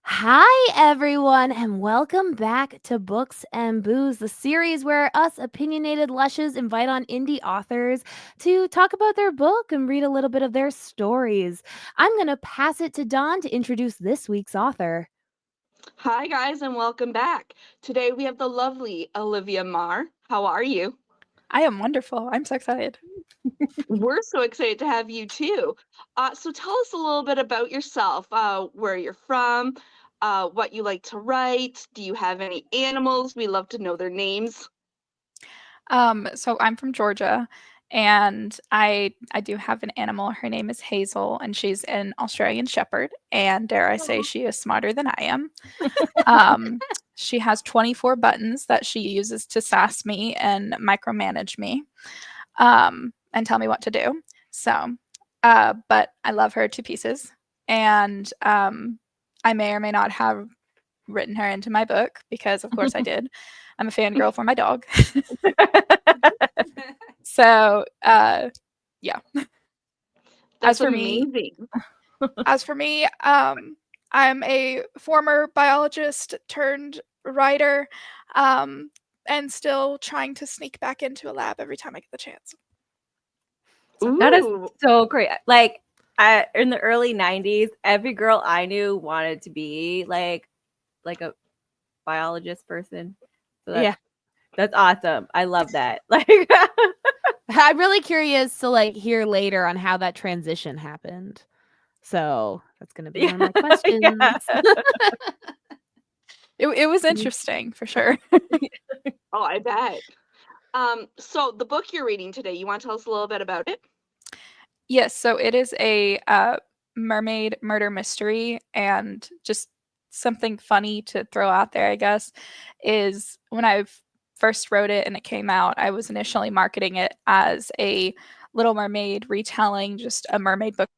Hi, everyone, and welcome back to Books and Booze, the series where us opinionated lushes invite on indie authors to talk about their book and read a little bit of their stories. I'm going to pass it to Dawn to introduce this week's author. Hi, guys, and welcome back. Today we have the lovely Alivia Marr. How are you? I am wonderful. I'm so excited. We're so excited to have you too. So tell us a little bit about yourself, where you're from, what you like to write. Do you have any animals? We love to know their names. So I'm from Georgia, and I do have an animal. Her name is Hazel, and she's an Australian Shepherd. And dare I say, she is smarter than I am. Um, she has 24 buttons that she uses to sass me and micromanage me, and tell me what to do. So, but I love her to pieces, and I may or may not have written her into my book because, of course, I did. I'm a fangirl for my dog. So, yeah. As That's for me, amazing. as for me, I'm a former biologist turned writer, um, and still trying to sneak back into a lab every time I get the chance. So. That is Ooh, so great. Like in the early 90s, every girl I knew wanted to be like a biologist person. So that's awesome. I love that. Like I'm really curious to hear later on how that transition happened. So that's going to be one of my questions. yeah. It was interesting for sure. oh, I bet. So the book you're reading today, you want to tell us a little bit about it? Yes, so it is a mermaid murder mystery, and just something funny to throw out there, I guess, is when I first wrote it and it came out, I was initially marketing it as a Little Mermaid retelling, just a mermaid book.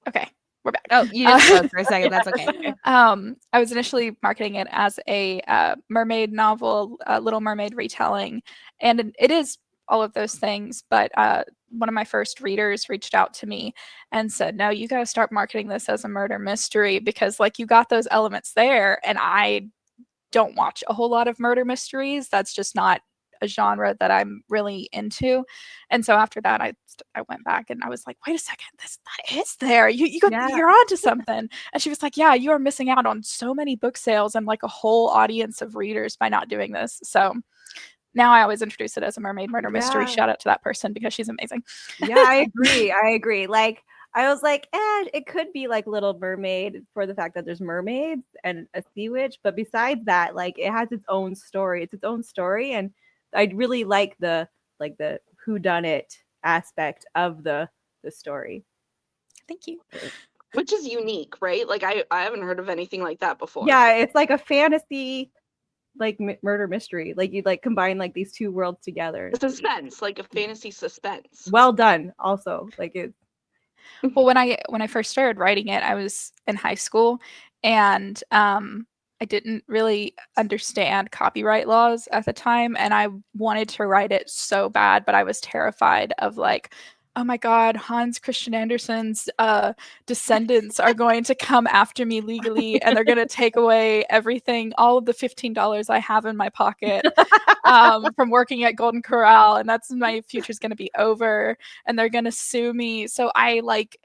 Okay, we're back. Oh, you just froze for a second. That's okay. I was initially marketing it as a mermaid novel, Little Mermaid retelling, and it is all of those things. But one of my first readers reached out to me and said, "No, you got to start marketing this as a murder mystery because, like, you got those elements there, and I don't watch a whole lot of murder mysteries. That's just not a genre that I'm really into." And so after that, I went back and I was like, wait a second, that is there. Yeah. You're onto something. And she was like, yeah, you are missing out on so many book sales and like a whole audience of readers by not doing this. So now I always introduce it as a mermaid murder mystery. Yeah. Shout out to that person because she's amazing. Yeah, I agree. I agree. Like I was like, it could be like Little Mermaid for the fact that there's mermaids and a sea witch, but besides that, like it has its own story. It's its own story, and I really like the who done it aspect of the story. Thank you. Which is unique, right? Like I haven't heard of anything like that before. Yeah, it's like a fantasy like murder mystery. Like you like combine like these two worlds together. Suspense, like a fantasy suspense. Well done also. Like it Well, when I first started writing it, I was in high school, and I didn't really understand copyright laws at the time, and I wanted to write it so bad, but I was terrified of like, oh my God, Hans Christian Andersen's descendants are going to come after me legally, and they're going to take away everything, all of the $15 I have in my pocket from working at Golden Corral, and that's my future's going to be over, and they're going to sue me. So I like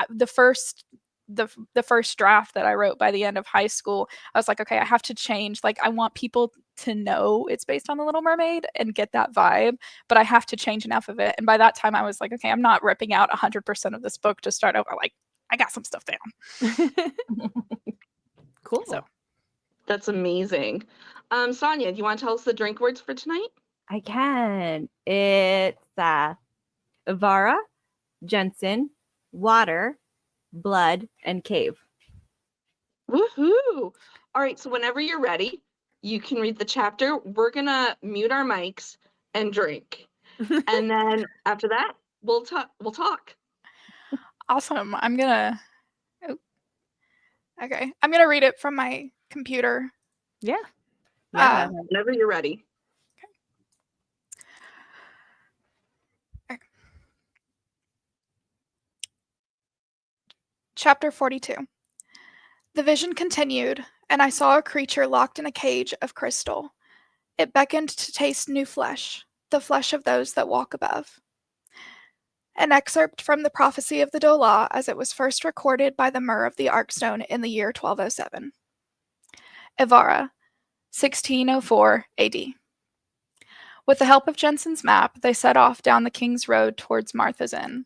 the first the first draft that I wrote by the end of high school, I was like, okay, I have to change. Like, I want people to know it's based on the Little Mermaid and get that vibe, but I have to change enough of it. And by that time, I was like, okay, I'm not ripping out 100% of this book to start over. Like, I got some stuff down. Cool. So That's amazing. Sonia, do you want to tell us the drink words for tonight? I can. It's Ivara, Jensen, water, blood, and cave. Woohoo! All right, so whenever you're ready, you can read the chapter. We're gonna mute our mics and drink. And then after that, we'll talk. awesome. Oh, okay. I'm gonna read it from my computer. Yeah. Yeah. Whenever you're ready. Chapter 42. The vision continued, and I saw a creature locked in a cage of crystal. It beckoned to taste new flesh, the flesh of those that walk above. An excerpt from the prophecy of the Dolah as it was first recorded by the Myrrh of the Arkstone in the year 1207. Ivara, 1604 AD. With the help of Jensen's map, they set off down the King's Road towards Martha's Inn,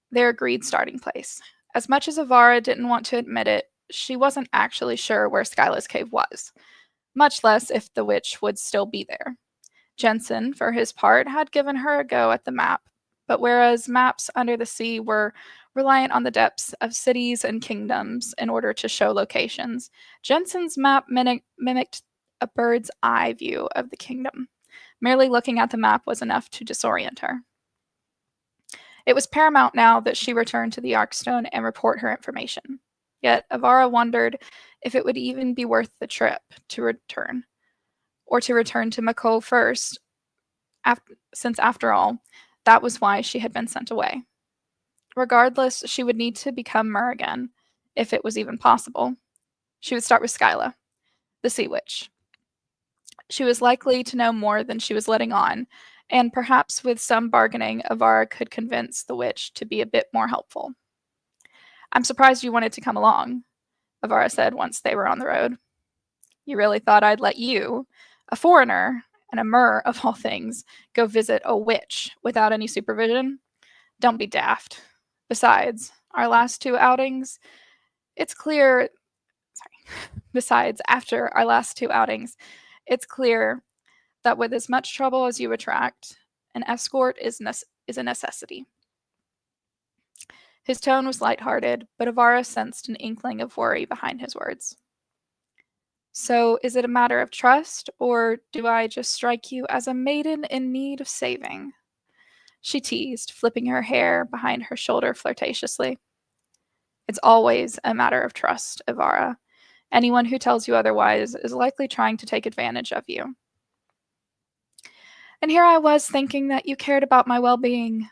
their agreed starting place. As much as Ivara didn't want to admit it, she wasn't actually sure where Skyla's cave was, much less if the witch would still be there. Jensen, for his part, had given her a go at the map, but whereas maps under the sea were reliant on the depths of cities and kingdoms in order to show locations, Jensen's map mimicked a bird's eye view of the kingdom. Merely looking at the map was enough to disorient her. It was paramount now that she return to the Arkstone and report her information. Yet Ivara wondered if it would even be worth the trip to return, or to return to Makol first, since after all, that was why she had been sent away. Regardless, she would need to become Myrrh again, if it was even possible. She would start with Skyla, the Sea Witch. She was likely to know more than she was letting on, and perhaps with some bargaining, Ivara could convince the witch to be a bit more helpful. "I'm surprised you wanted to come along," Ivara said once they were on the road. "You really thought I'd let you, a foreigner, and a Myrrh of all things, go visit a witch without any supervision? Don't be daft. Besides, our last two outings, it's clear... Besides, after our last two outings, it's clear that with as much trouble as you attract, an escort is a necessity." His tone was lighthearted, but Ivara sensed an inkling of worry behind his words. "So, is it a matter of trust, or do I just strike you as a maiden in need of saving?" she teased, flipping her hair behind her shoulder flirtatiously. "It's always a matter of trust, Ivara. Anyone who tells you otherwise is likely trying to take advantage of you." "And here I was thinking that you cared about my well-being."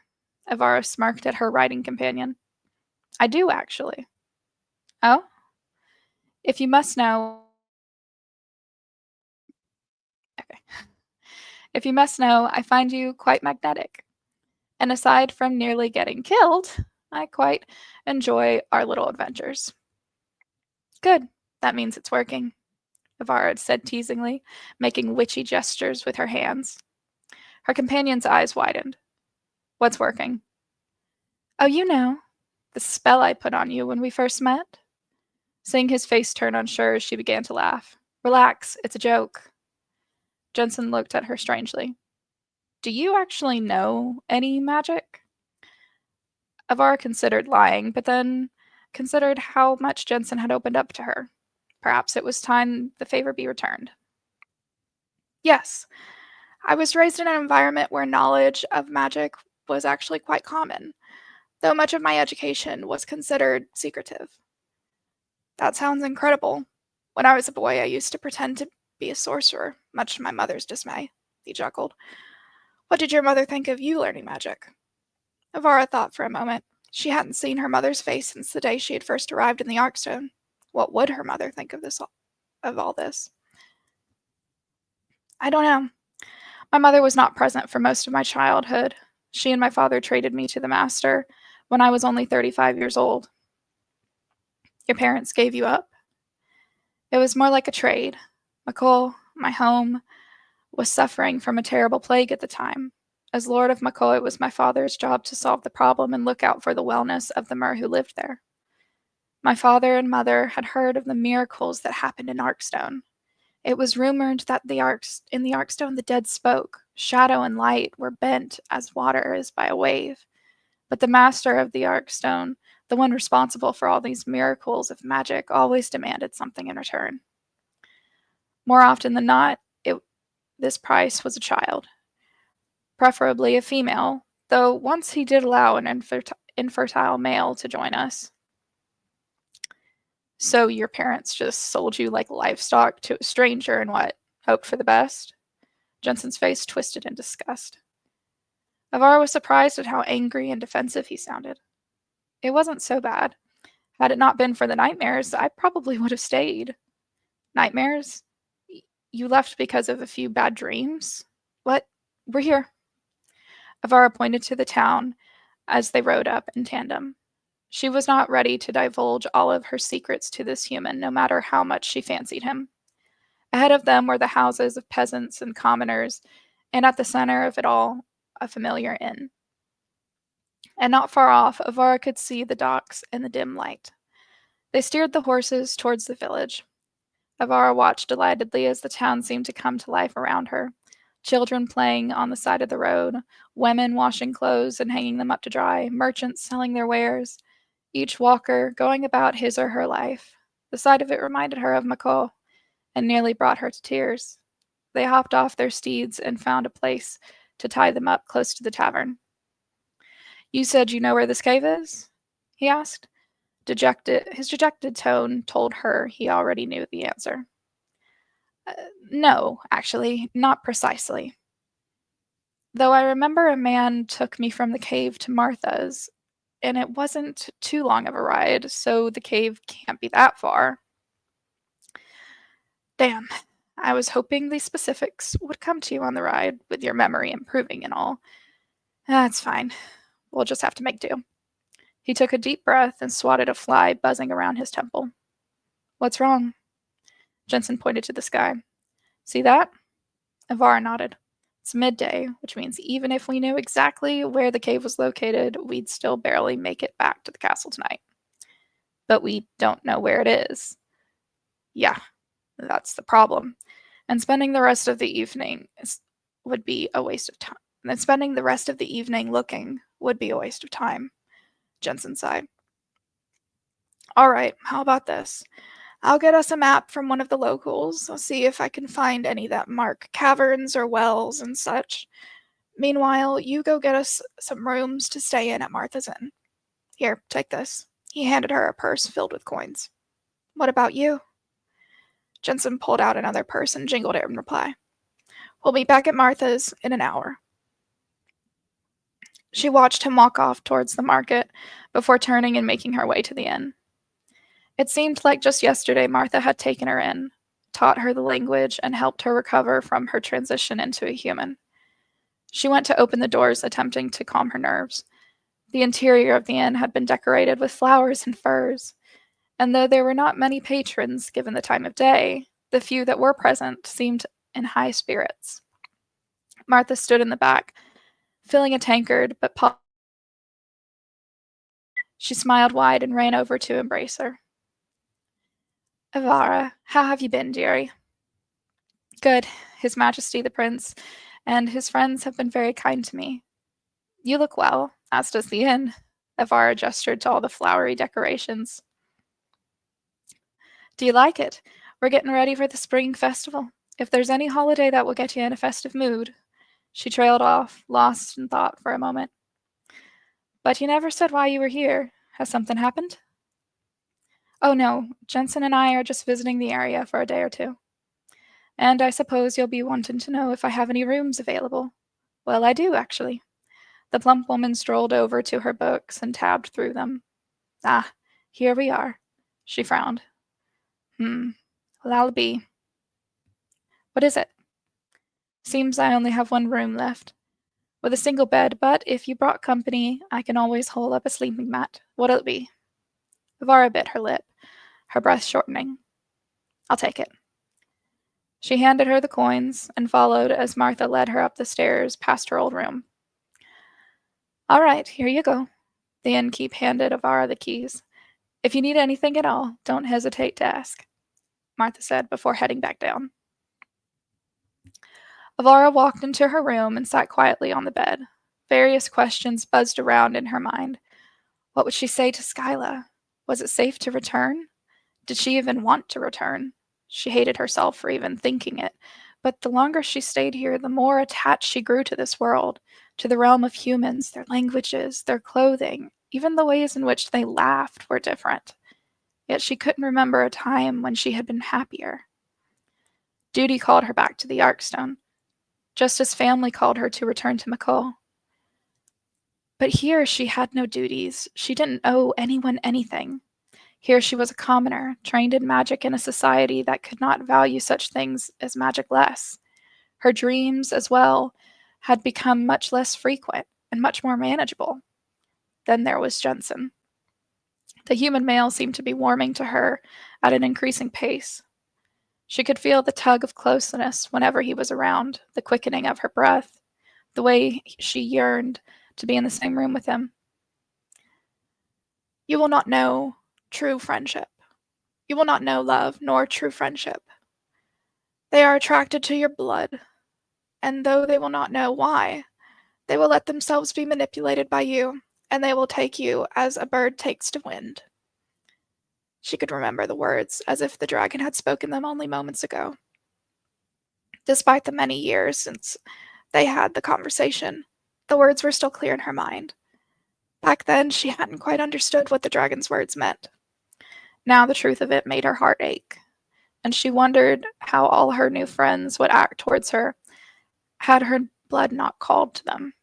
Ivara smirked at her riding companion. "I do, actually." "Oh? If you must know... Okay. If you must know, I find you quite magnetic. And aside from nearly getting killed, I quite enjoy our little adventures." "Good. That means it's working," Ivara said teasingly, making witchy gestures with her hands. Her companion's eyes widened. "What's working?" "Oh, you know, the spell I put on you when we first met." Seeing his face turn unsure, she began to laugh. "Relax, it's a joke." Jensen looked at her strangely. "Do you actually know any magic?" Ivara considered lying, but then considered how much Jensen had opened up to her. Perhaps it was time the favor be returned. "Yes, I was raised in an environment where knowledge of magic was actually quite common, though much of my education was considered secretive." "That sounds incredible. When I was a boy, I used to pretend to be a sorcerer, much to my mother's dismay," he chuckled. "What did your mother think of you learning magic?" Ivara thought for a moment. She hadn't seen her mother's face since the day she had first arrived in the Arkstone. What would her mother think of all this? "I don't know. My mother was not present for most of my childhood. She and my father traded me to the master when I was only 35 years old." "Your parents gave you up?" "It was more like a trade. Makol, my home, was suffering from a terrible plague at the time. As Lord of Makol, it was my father's job to solve the problem and look out for the wellness of the Myrrh who lived there. My father and mother had heard of the miracles that happened in Arkstone. It was rumored that in the Arkstone the dead spoke, shadow and light were bent as water is by a wave. But the master of the Arkstone, the one responsible for all these miracles of magic, always demanded something in return. More often than not, this price was a child, preferably a female, though once he did allow an infertile male to join us." "So your parents just sold you like livestock to a stranger and what, hoped for the best?" Jensen's face twisted in disgust. Ivara was surprised at how angry and defensive he sounded. "It wasn't so bad. Had it not been for the nightmares, I probably would have stayed. Nightmares? You left because of a few bad dreams? What? We're here. Avara pointed to the town as they rode up in tandem. She was not ready to divulge all of her secrets to this human, no matter how much she fancied him. Ahead of them were the houses of peasants and commoners, and at the center of it all, a familiar inn. And not far off, Avara could see the docks in the dim light. They steered the horses towards the village. Avara watched delightedly as the town seemed to come to life around her. Children playing on the side of the road, women washing clothes and hanging them up to dry, merchants selling their wares, each walker going about his or her life. The sight of it reminded her of Mako and nearly brought her to tears. They hopped off their steeds and found a place to tie them up close to the tavern. You said you know where this cave is? He asked. His dejected tone told her he already knew the answer. No, actually, not precisely. Though I remember a man took me from the cave to Martha's, and it wasn't too long of a ride, so the cave can't be that far. Damn, I was hoping these specifics would come to you on the ride, with your memory improving and all. That's fine. We'll just have to make do. He took a deep breath and swatted a fly buzzing around his temple. What's wrong? Jensen pointed to the sky. See that? Avara nodded. It's midday, which means even if we knew exactly where the cave was located, we'd still barely make it back to the castle tonight. But we don't know where it is. Yeah, that's the problem. And spending the rest of the evening would be a waste of time. And spending the rest of the evening looking would be a waste of time, Jensen sighed. All right, how about this? I'll get us a map from one of the locals. I'll see if I can find any that mark caverns or wells and such. Meanwhile, you go get us some rooms to stay in at Martha's Inn. Here, take this. He handed her a purse filled with coins. What about you? Jensen pulled out another purse and jingled it in reply. We'll meet back at Martha's in an hour. She watched him walk off towards the market before turning and making her way to the inn. It seemed like just yesterday Martha had taken her in, taught her the language, and helped her recover from her transition into a human. She went to open the doors, attempting to calm her nerves. The interior of the inn had been decorated with flowers and furs, and though there were not many patrons given the time of day, the few that were present seemed in high spirits. Martha stood in the back, filling a tankard, but she smiled wide and ran over to embrace her. Avara, how have you been, dearie? Good, His Majesty the Prince, and his friends have been very kind to me. You look well, as does the inn. Avara gestured to all the flowery decorations. Do you like it? We're getting ready for the spring festival. If there's any holiday that will get you in a festive mood. She trailed off, lost in thought for a moment. But you never said why you were here. Has something happened? Oh no, Jensen and I are just visiting the area for a day or two. And I suppose you'll be wanting to know if I have any rooms available. Well, I do, actually. The plump woman strolled over to her books and tabbed through them. Ah, here we are. She frowned. Well, I'll be. What is it? Seems I only have one room left. With a single bed, but if you brought company, I can always hole up a sleeping mat. What'll it be? Vara bit her lip, her breath shortening. I'll take it. She handed her the coins and followed as Martha led her up the stairs past her old room. All right, here you go. The innkeep handed Avara the keys. If you need anything at all, don't hesitate to ask, Martha said before heading back down. Avara walked into her room and sat quietly on the bed. Various questions buzzed around in her mind. What would she say to Skyla? Was it safe to return? Did she even want to return? She hated herself for even thinking it, but the longer she stayed here, the more attached she grew to this world, to the realm of humans, their languages, their clothing. Even the ways in which they laughed were different. Yet she couldn't remember a time when she had been happier. Duty called her back to the Arkstone, just as family called her to return to McCall. But here she had no duties. She didn't owe anyone anything. Here she was a commoner, trained in magic in a society that could not value such things as magic less. Her dreams, as well, had become much less frequent and much more manageable. Then there was Jensen. The human male seemed to be warming to her at an increasing pace. She could feel the tug of closeness whenever he was around, the quickening of her breath, the way she yearned to be in the same room with him. You will not know true friendship. You will not know love nor true friendship. They are attracted to your blood, and though they will not know why, they will let themselves be manipulated by you, and they will take you as a bird takes to wind. She could remember the words as if the dragon had spoken them only moments ago. Despite the many years since they had the conversation, the words were still clear in her mind. Back then, she hadn't quite understood what the dragon's words meant. Now the truth of it made her heart ache, and she wondered how all her new friends would act towards her had her blood not called to them.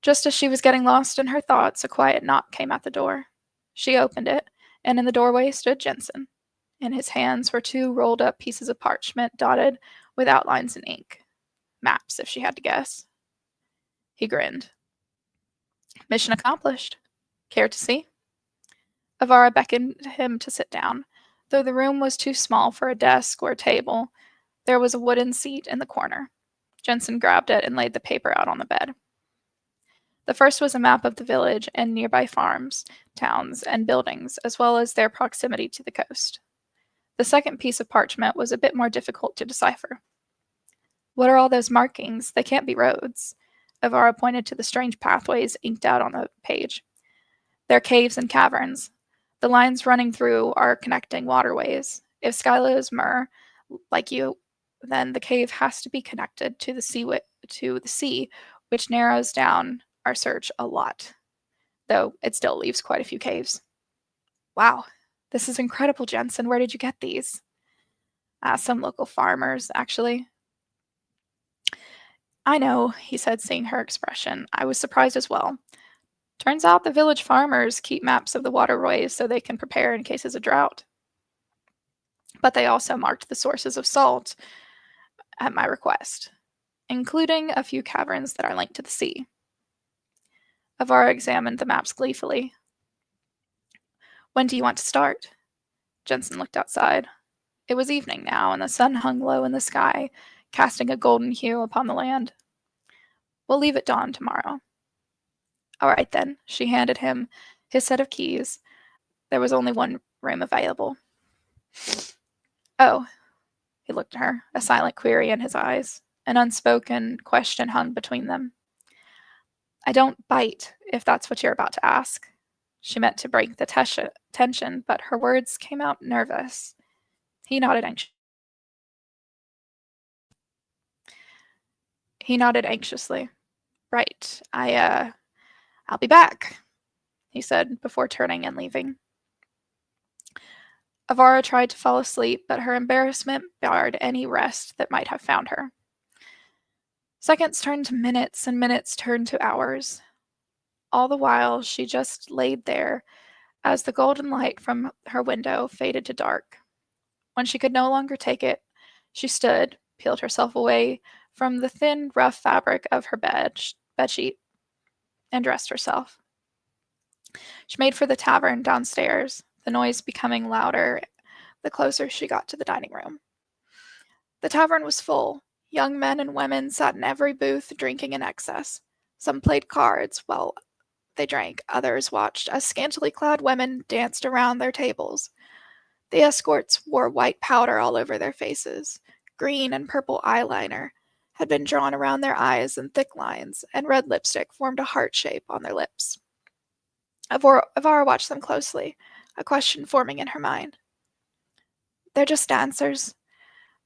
Just as she was getting lost in her thoughts, a quiet knock came at the door. She opened it, and in the doorway stood Jensen. In his hands were 2 rolled-up pieces of parchment dotted with outlines in ink. Maps, if she had to guess. He grinned. Mission accomplished. Care to see? Avara beckoned him to sit down. Though the room was too small for a desk or a table, there was a wooden seat in the corner. Jensen grabbed it and laid the paper out on the bed. The first was a map of the village and nearby farms, towns, and buildings, as well as their proximity to the coast. The second piece of parchment was a bit more difficult to decipher. What are all those markings? They can't be roads. Avara pointed to the strange pathways inked out on the page. They're caves and caverns. The lines running through are connecting waterways. If Skyla is Myrrh, like you, then the cave has to be connected to the sea, which narrows down our search a lot, though it still leaves quite a few caves. Wow, this is incredible, Jensen. Where did you get these? Some local farmers, actually. I know, he said, seeing her expression. I was surprised as well. Turns out the village farmers keep maps of the waterways so they can prepare in cases of drought. But they also marked the sources of salt at my request, including a few caverns that are linked to the sea. Avara examined the maps gleefully. When do you want to start? Jensen looked outside. It was evening now, and the sun hung low in the sky, casting a golden hue upon the land. We'll leave at dawn tomorrow. All right, then. She handed him his set of keys. There was only one room available. Oh, he looked at her, a silent query in his eyes. An unspoken question hung between them. I don't bite, if that's what you're about to ask. She meant to break the tension, but her words came out nervous. He nodded anxiously. Right. I'll be back, he said before turning and leaving. Avara tried to fall asleep, but her embarrassment barred any rest that might have found her. Seconds turned to minutes, and minutes turned to hours. All the while, she just laid there as the golden light from her window faded to dark. When she could no longer take it, she stood, peeled herself away from the thin, rough fabric of her bedsheet, and dressed herself. She made for the tavern downstairs, the noise becoming louder the closer she got to the dining room. The tavern was full. Young men and women sat in every booth, drinking in excess. Some played cards while they drank. Others watched as scantily clad women danced around their tables. The escorts wore white powder all over their faces. Green and purple eyeliner had been drawn around their eyes in thick lines, and red lipstick formed a heart shape on their lips. Avara watched them closely, a question forming in her mind. They're just dancers,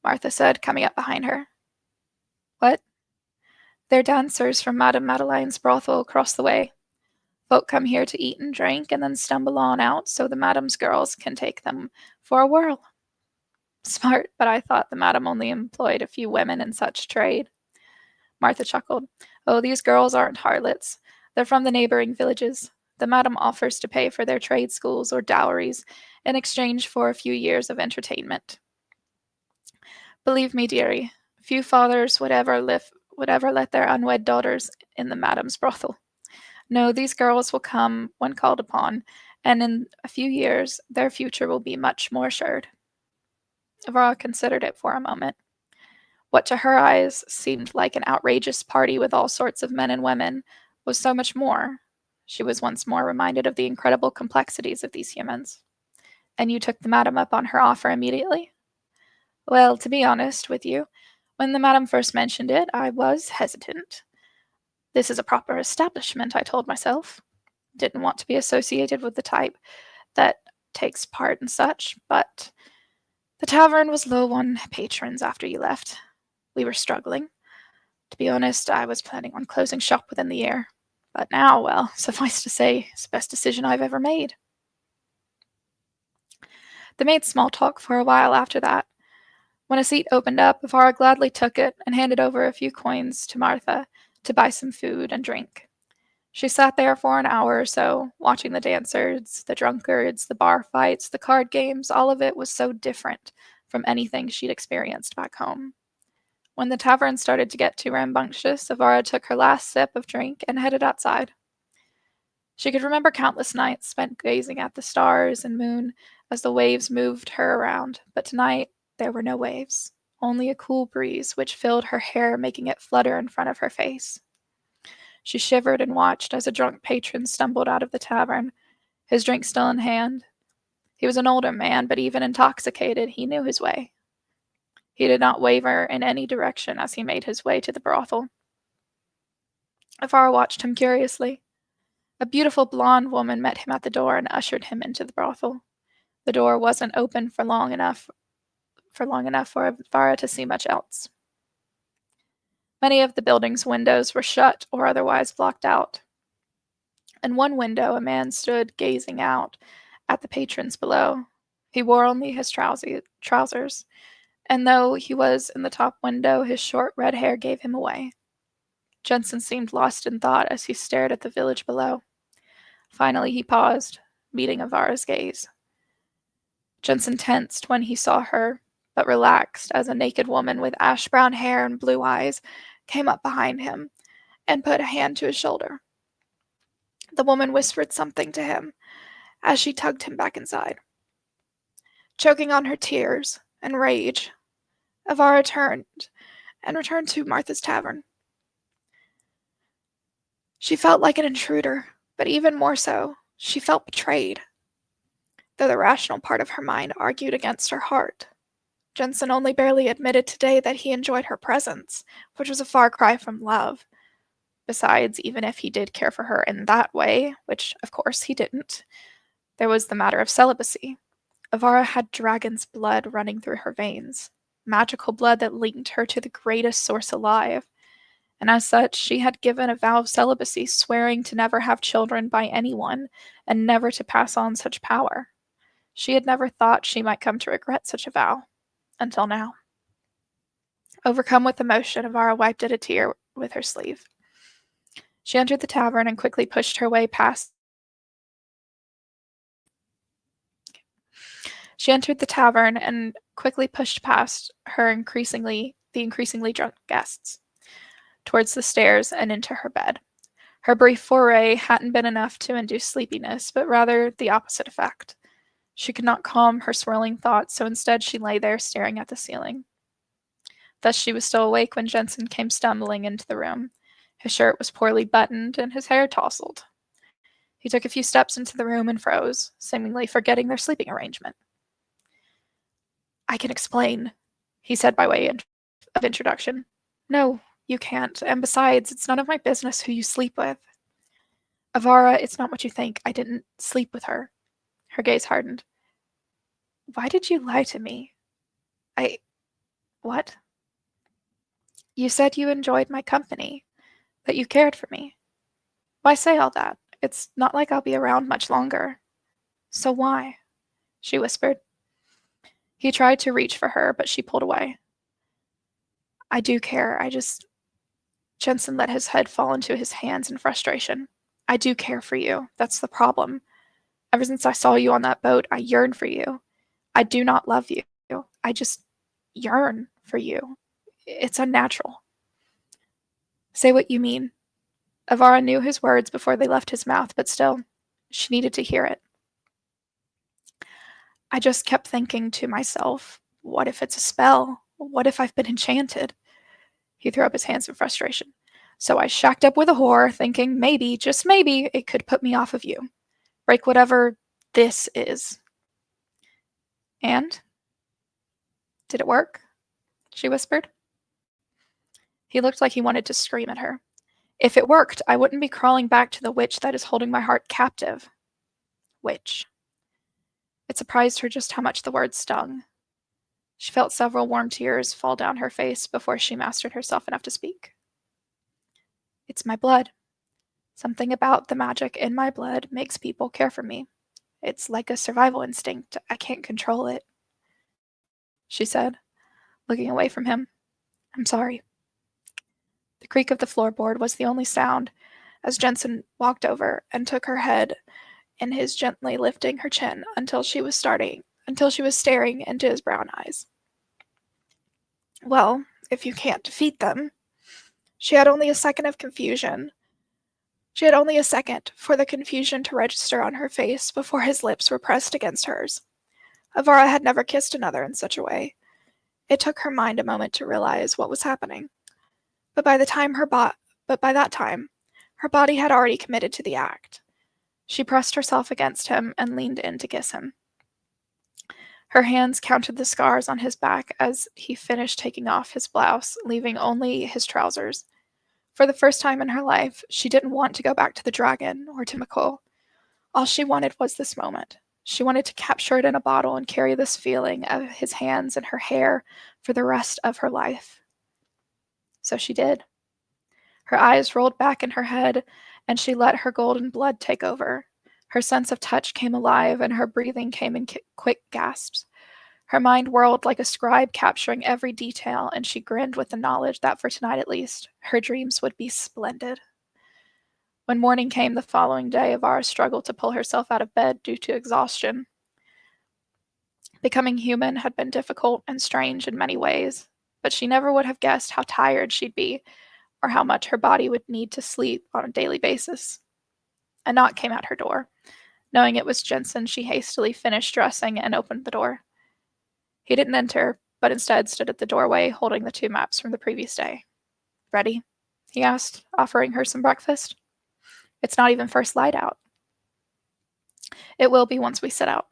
Martha said, coming up behind her. What? They're dancers from Madame Madeleine's brothel across the way. Folk come here to eat and drink and then stumble on out so the Madame's girls can take them for a whirl. Smart, but I thought the Madame only employed a few women in such trade. Martha chuckled. Oh, these girls aren't harlots. They're from the neighboring villages. the madam offers to pay for their trade schools or dowries in exchange for a few years of entertainment. Believe me, dearie, few fathers would ever let their unwed daughters in the madam's brothel. No, these girls will come when called upon, and in a few years their future will be much more assured. Avara considered it for a moment. What to her eyes seemed like an outrageous party with all sorts of men and women was so much more. She was once more reminded of the incredible complexities of these humans. And you took the madam up on her offer immediately? Well, to be honest with you, when the madam first mentioned it, I was hesitant. This is a proper establishment, I told myself. Didn't want to be associated with the type that takes part in such, but the tavern was low on patrons after you left. We were struggling. To be honest, I was planning on closing shop within the year. But now, well, suffice to say, it's the best decision I've ever made. They made small talk for a while after that. When a seat opened up, Avara gladly took it and handed over a few coins to Martha to buy some food and drink. She sat there for an hour or so, watching the dancers, the drunkards, the bar fights, the card games. All of it was so different from anything she'd experienced back home. When the tavern started to get too rambunctious, Avara took her last sip of drink and headed outside. She could remember countless nights spent gazing at the stars and moon as the waves moved her around, but tonight there were no waves, only a cool breeze which filled her hair, making it flutter in front of her face. She shivered and watched as a drunk patron stumbled out of the tavern, his drink still in hand. He was an older man, but even intoxicated, he knew his way. He did not waver in any direction as he made his way to the brothel. Avara watched him curiously. A beautiful blonde woman met him at the door and ushered him into the brothel. The door wasn't open for long enough for Avara to see much else. Many of the building's windows were shut or otherwise blocked out. In one window, a man stood gazing out at the patrons below. He wore only his trousers, and though he was in the top window, his short red hair gave him away. Jensen seemed lost in thought as he stared at the village below. Finally, he paused, meeting Avara's gaze. Jensen tensed when he saw her, but relaxed as a naked woman with ash-brown hair and blue eyes came up behind him and put a hand to his shoulder. The woman whispered something to him as she tugged him back inside. Choking on her tears and rage, Avara turned and returned to Martha's tavern. She felt like an intruder, but even more so, she felt betrayed. Though the rational part of her mind argued against her heart. Jensen only barely admitted today that he enjoyed her presence, which was a far cry from love. Besides, even if he did care for her in that way, which of course he didn't, there was the matter of celibacy. Avara had dragon's blood running through her veins, magical blood that linked her to the greatest source alive. And as such, she had given a vow of celibacy, swearing to never have children by anyone and never to pass on such power. She had never thought she might come to regret such a vow, until now. Overcome with emotion, Avara wiped at a tear with her sleeve. She entered the tavern and quickly pushed her way past her increasingly drunk guests towards the stairs and into her bed. Her brief foray hadn't been enough to induce sleepiness, but rather the opposite effect. She could not calm her swirling thoughts, so instead she lay there staring at the ceiling. Thus she was still awake when Jensen came stumbling into the room. His shirt was poorly buttoned and his hair tousled. He took a few steps into the room and froze, seemingly forgetting their sleeping arrangement. "I can explain," he said by way of introduction. "No, you can't, and besides, it's none of my business who you sleep with." "Avara, it's not what you think. I didn't sleep with her." Her gaze hardened. "Why did you lie to me?" What? "You said you enjoyed my company, that you cared for me." "Why say all that? It's not like I'll be around much longer." "So why?" she whispered. He tried to reach for her, but she pulled away. "I do care, Jensen let his head fall into his hands in frustration. I do care for you. That's the problem. Ever since I saw you on that boat, I yearn for you. I do not love you. I just yearn for you. It's unnatural. Say what you mean. Avara knew his words before they left his mouth, but still, she needed to hear it. I just kept thinking to myself, what if it's a spell? What if I've been enchanted? He threw up his hands in frustration. So I shacked up with a whore, thinking maybe, just maybe, it could put me off of you. Break whatever this is. And? Did it work? She whispered. He looked like he wanted to scream at her. If it worked, I wouldn't be crawling back to the witch that is holding my heart captive. Witch. It surprised her just how much the word stung. She felt several warm tears fall down her face before she mastered herself enough to speak. It's my blood. Something about the magic in my blood makes people care for me. It's like a survival instinct. I can't control it, she said, looking away from him. I'm sorry. The creak of the floorboard was the only sound as Jensen walked over and took her head in his, gently lifting her chin until she was staring into his brown eyes. Well, if you can't defeat them. She had only a second for the confusion to register on her face before his lips were pressed against hers. Avara had never kissed another in such a way. It took her mind a moment to realize what was happening. But by that time, her body had already committed to the act. She pressed herself against him and leaned in to kiss him. Her hands counted the scars on his back as he finished taking off his blouse, leaving only his trousers. For the first time in her life, she didn't want to go back to the dragon or to McCall. All she wanted was this moment. She wanted to capture it in a bottle and carry this feeling of his hands and her hair for the rest of her life. So she did. Her eyes rolled back in her head, and she let her golden blood take over. Her sense of touch came alive, and her breathing came in quick gasps. Her mind whirled like a scribe capturing every detail, and she grinned with the knowledge that for tonight at least, her dreams would be splendid. When morning came the following day, Avara struggled to pull herself out of bed due to exhaustion. Becoming human had been difficult and strange in many ways, but she never would have guessed how tired she'd be or how much her body would need to sleep on a daily basis. A knock came at her door. Knowing it was Jensen, she hastily finished dressing and opened the door. He didn't enter, but instead stood at the doorway holding the 2 maps from the previous day. Ready? He asked, offering her some breakfast. It's not even first light out. It will be once we set out.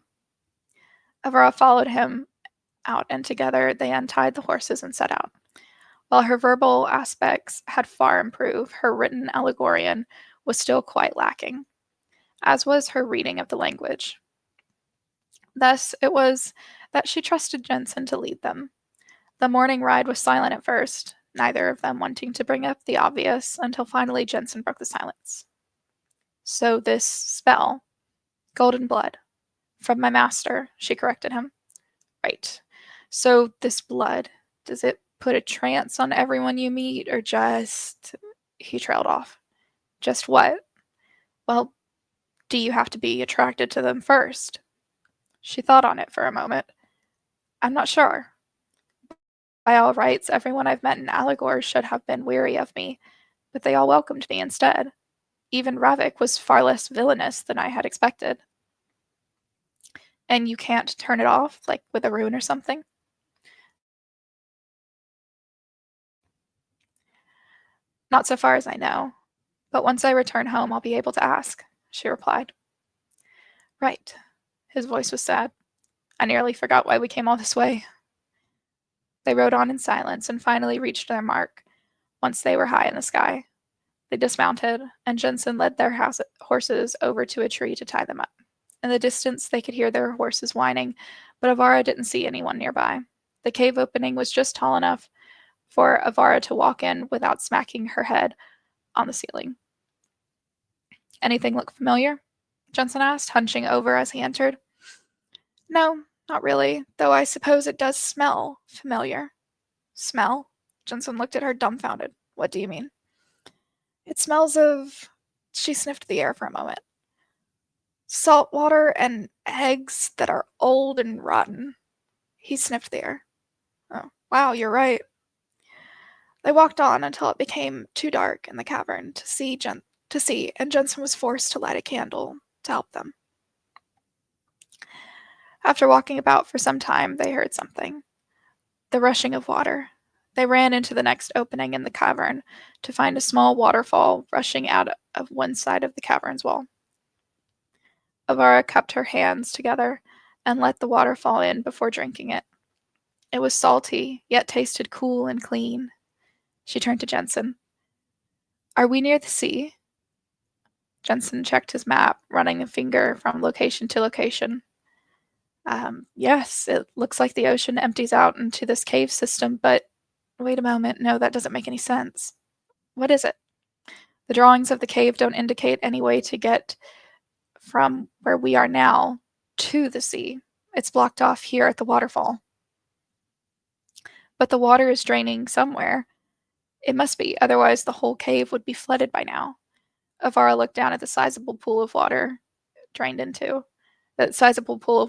Avara followed him out, and together they untied the horses and set out. While her verbal aspects had far improved, her written allegorian was still quite lacking, as was her reading of the language. Thus, it was that she trusted Jensen to lead them. The morning ride was silent at first, neither of them wanting to bring up the obvious, until finally Jensen broke the silence. So this spell, golden blood, from my master, she corrected him. Right. So this blood, does it put a trance on everyone you meet, or just... He trailed off. Just what? Well, do you have to be attracted to them first? She thought on it for a moment. I'm not sure. By all rights, everyone I've met in Allegor should have been weary of me, but they all welcomed me instead. Even Ravik was far less villainous than I had expected. And you can't turn it off, like with a rune or something? Not so far as I know, but once I return home, I'll be able to ask, she replied. Right. His voice was sad. I nearly forgot why we came all this way. They rode on in silence and finally reached their mark once they were high in the sky. They dismounted, and Jensen led their horses over to a tree to tie them up. In the distance, they could hear their horses whining, but Avara didn't see anyone nearby. The cave opening was just tall enough for Avara to walk in without smacking her head on the ceiling. Anything look familiar? Jensen asked, hunching over as he entered. No, not really, though I suppose it does smell familiar. Smell? Jensen looked at her dumbfounded. What do you mean? It smells of She sniffed the air for a moment. Salt water and eggs that are old and rotten. He sniffed the air. Oh, wow, you're right. They walked on until it became too dark in the cavern to see, and Jensen was forced to light a candle to help them. After walking about for some time, they heard something. The rushing of water. They ran into the next opening in the cavern to find a small waterfall rushing out of one side of the cavern's wall. Avara cupped her hands together and let the water fall in before drinking it. It was salty, yet tasted cool and clean. She turned to Jensen. Are we near the sea? Jensen checked his map, running a finger from location to location. Yes, it looks like the ocean empties out into this cave system, but wait a moment. No, that doesn't make any sense. What is it? The drawings of the cave don't indicate any way to get from where we are now to the sea. It's blocked off here at the waterfall. But the water is draining somewhere. It must be, otherwise the whole cave would be flooded by now. Avara looked down at the sizable pool of water drained into. That sizable pool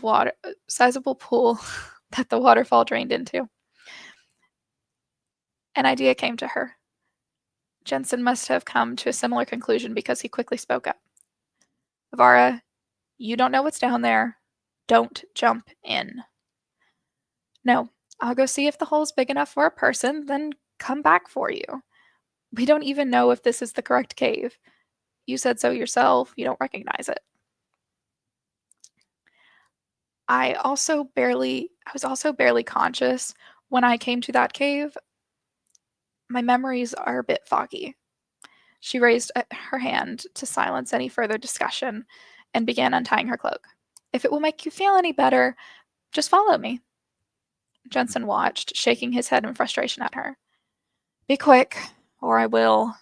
that the waterfall drained into. An idea came to her. Jensen must have come to a similar conclusion because he quickly spoke up. Avara, you don't know what's down there. Don't jump in. No, I'll go see if the hole's big enough for a person, then come back for you. We don't even know if this is the correct cave. You said so yourself. You don't recognize it. I was also barely conscious when I came to that cave. My memories are a bit foggy. She raised her hand to silence any further discussion and began untying her cloak. If it will make you feel any better, just follow me. Jensen watched, shaking his head in frustration at her. Be quick, or I will.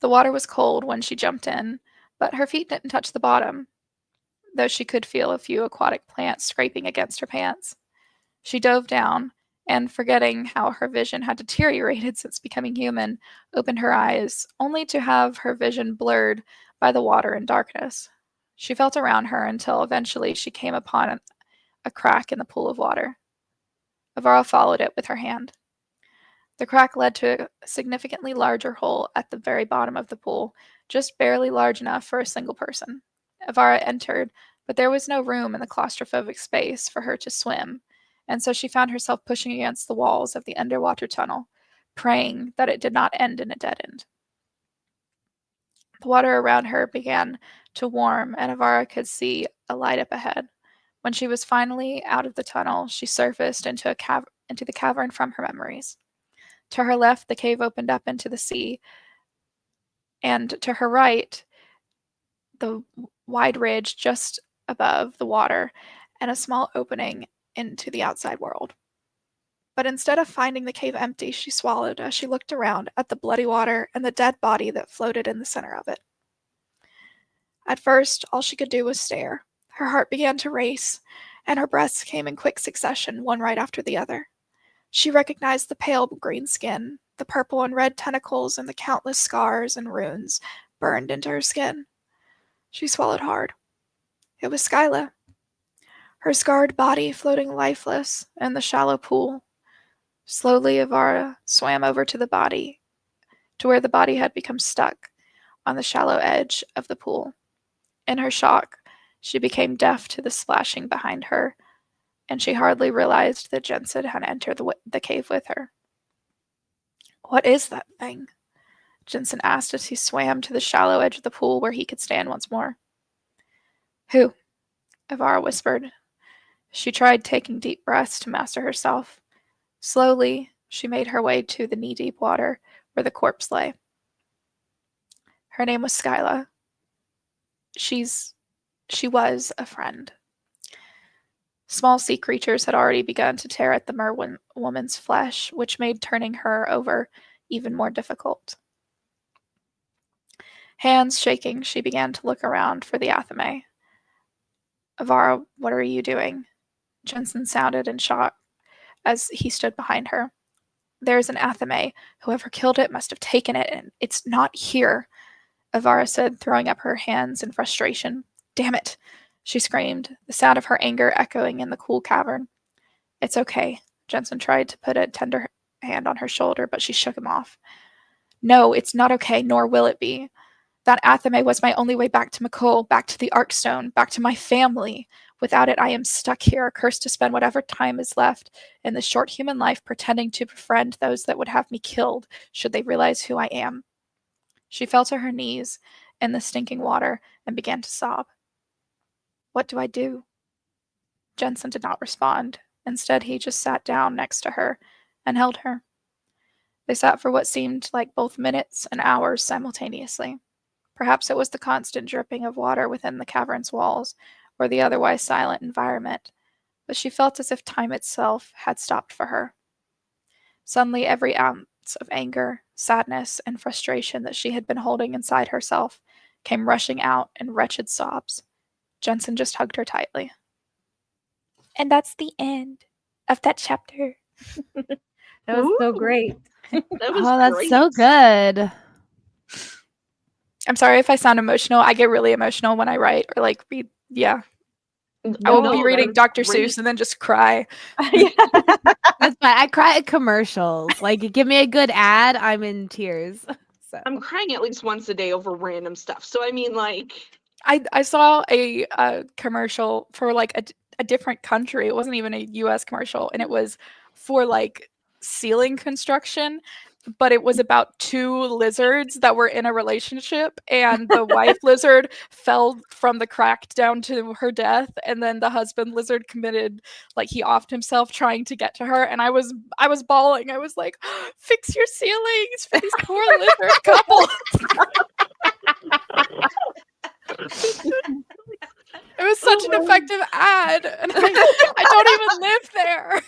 The water was cold when she jumped in, but her feet didn't touch the bottom, though she could feel a few aquatic plants scraping against her pants. She dove down, and forgetting how her vision had deteriorated since becoming human, opened her eyes, only to have her vision blurred by the water and darkness. She felt around her until eventually she came upon a crack in the pool of water. Avara followed it with her hand. The crack led to a significantly larger hole at the very bottom of the pool, just barely large enough for a single person. Avara entered, but there was no room in the claustrophobic space for her to swim, and so she found herself pushing against the walls of the underwater tunnel, praying that it did not end in a dead end. The water around her began to warm, and Avara could see a light up ahead. When she was finally out of the tunnel, she surfaced into the cavern from her memories. To her left, the cave opened up into the sea, and to her right, the wide ridge just above the water and a small opening into the outside world. But instead of finding the cave empty, she swallowed as she looked around at the bloody water and the dead body that floated in the center of it. At first, all she could do was stare. Her heart began to race, and her breaths came in quick succession, one right after the other. She recognized the pale green skin, the purple and red tentacles, and the countless scars and runes burned into her skin. She swallowed hard. It was Skyla, her scarred body floating lifeless in the shallow pool. Slowly, Avara swam over to where the body had become stuck on the shallow edge of the pool. In her shock, she became deaf to the splashing behind her, and she hardly realized that Jensen had entered the cave with her. What is that thing? Jensen asked as he swam to the shallow edge of the pool where he could stand once more. Who? Avara whispered. She tried taking deep breaths to master herself. Slowly, she made her way to the knee-deep water where the corpse lay. Her name was Skyla. She was a friend. Small sea creatures had already begun to tear at the mer woman's flesh, which made turning her over even more difficult. Hands shaking, she began to look around for the Athame. Avara, what are you doing? Jensen sounded in shock as he stood behind her. There's an Athame. Whoever killed it must have taken it, and it's not here, Avara said, throwing up her hands in frustration. Damn it, she screamed, the sound of her anger echoing in the cool cavern. It's okay. Jensen tried to put a tender hand on her shoulder, but she shook him off. No, it's not okay, nor will it be. That Athame was my only way back to McCall, back to the Arkstone, back to my family. Without it, I am stuck here, cursed to spend whatever time is left in this short human life pretending to befriend those that would have me killed should they realize who I am. She fell to her knees in the stinking water and began to sob. What do I do? Jensen did not respond. Instead, he just sat down next to her and held her. They sat for what seemed like both minutes and hours simultaneously. Perhaps it was the constant dripping of water within the cavern's walls, or the otherwise silent environment, but she felt as if time itself had stopped for her. Suddenly, every ounce of anger, sadness, and frustration that she had been holding inside herself came rushing out in wretched sobs. Jensen just hugged her tightly. And that's the end of that chapter. That was so Ooh, great. that was Oh, that's great. so good. I'm sorry if I sound emotional. I get really emotional when I write or like read. Yeah. I will No, be that reading was Dr. great. Seuss and then just cry. Yeah. That's fine. I cry at commercials. Like, give me a good ad, I'm in tears. So I'm crying at least once a day over random stuff. So I mean, like, I saw a commercial for like a different country. It wasn't even a US commercial, and it was for like ceiling construction, but it was about two lizards that were in a relationship, and the wife lizard fell from the crack down to her death, and then the husband lizard committed, like, he offed himself trying to get to her, and I was bawling. I was like, fix your ceilings for these poor lizard couples. It was such an effective ad, and I don't even live there.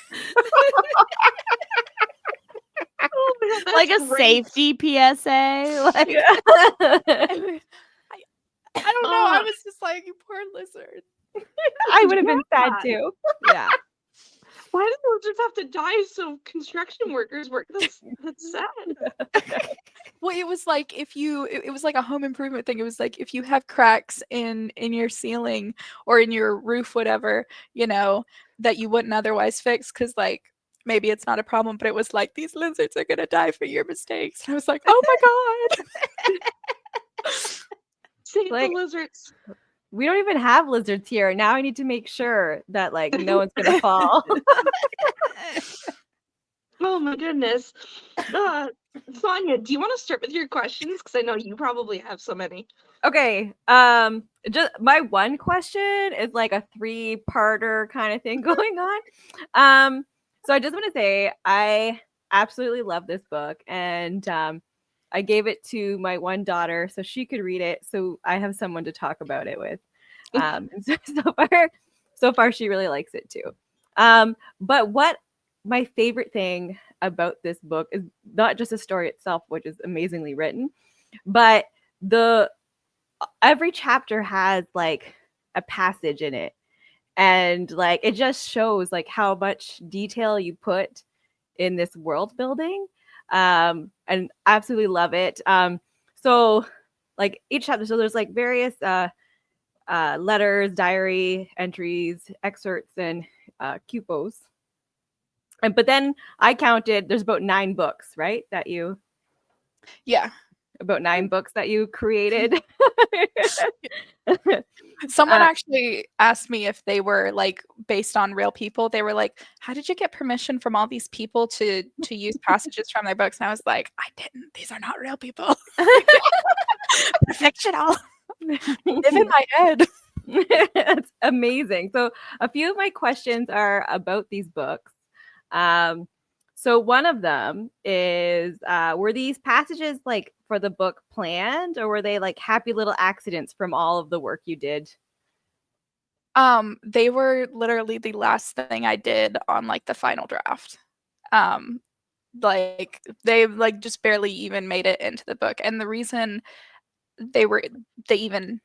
oh man, that's like a great. safety PSA. Like I, I don't know. I Uh, was just like, you poor lizard. I would have been sad yeah. too. yeah. Why do lizards have to die so construction workers work? That's sad. Well, it was like if you, it was like a home improvement thing. It was like if you have cracks in your ceiling or in your roof, whatever, that you wouldn't otherwise fix because like maybe it's not a problem, but it was like these lizards are gonna die for your mistakes. And I was like, oh my god. Save Like, the lizards. we don't even have lizards here. Now I need to make sure that like no one's gonna fall. Oh my goodness. Sonia, do you want to start with your questions? Because I know you probably have so many. Okay. Just my one question is like a 3-parter kind of thing going on. So I just want to say I absolutely love this book, and I gave it to my one daughter so she could read it, so I have someone to talk about it with. And so far she really likes it too. But what my favorite thing about this book is not just the story itself, which is amazingly written, but the every chapter has like a passage in it, and like it just shows like how much detail you put in this world building, and I absolutely love it. So like each chapter, so there's like various letters, diary entries, excerpts, and cupos. And but then I counted there's about 9 books, right? Yeah. About 9 books that you created. Someone actually asked me if they were like based on real people. They were like, "How did you get permission from all these people to use passages from their books?" And I was like, "I didn't. These are not real people. They're fictional. Live in my head." It's amazing. So a few of my questions are about these books. So one of them is, were these passages like for the book planned, or were they like happy little accidents from all of the work you did? They were literally the last thing I did on like the final draft. Like they like just barely even made it into the book. And the reason they even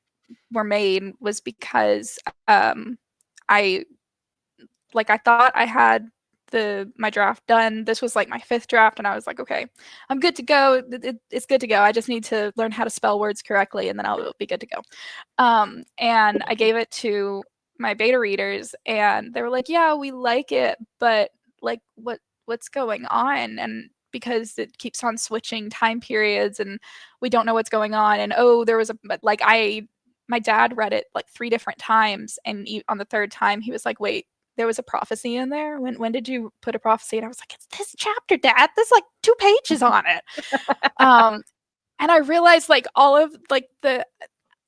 were made was because I thought I had my draft done. This was like my 5th draft, and I was like, okay, I'm good to go. It's good to go. I just need to learn how to spell words correctly, and then I'll be good to go. And I gave it to my beta readers, and they were like, yeah, we like it, but like what's going on? And because it keeps on switching time periods, and we don't know what's going on. And there was my dad read it like 3 different times, and on the 3rd time he was like, wait, there was a prophecy in there. When did you put a prophecy? And I was like, it's this chapter, Dad. There's like 2 pages on it. And I realized like all of like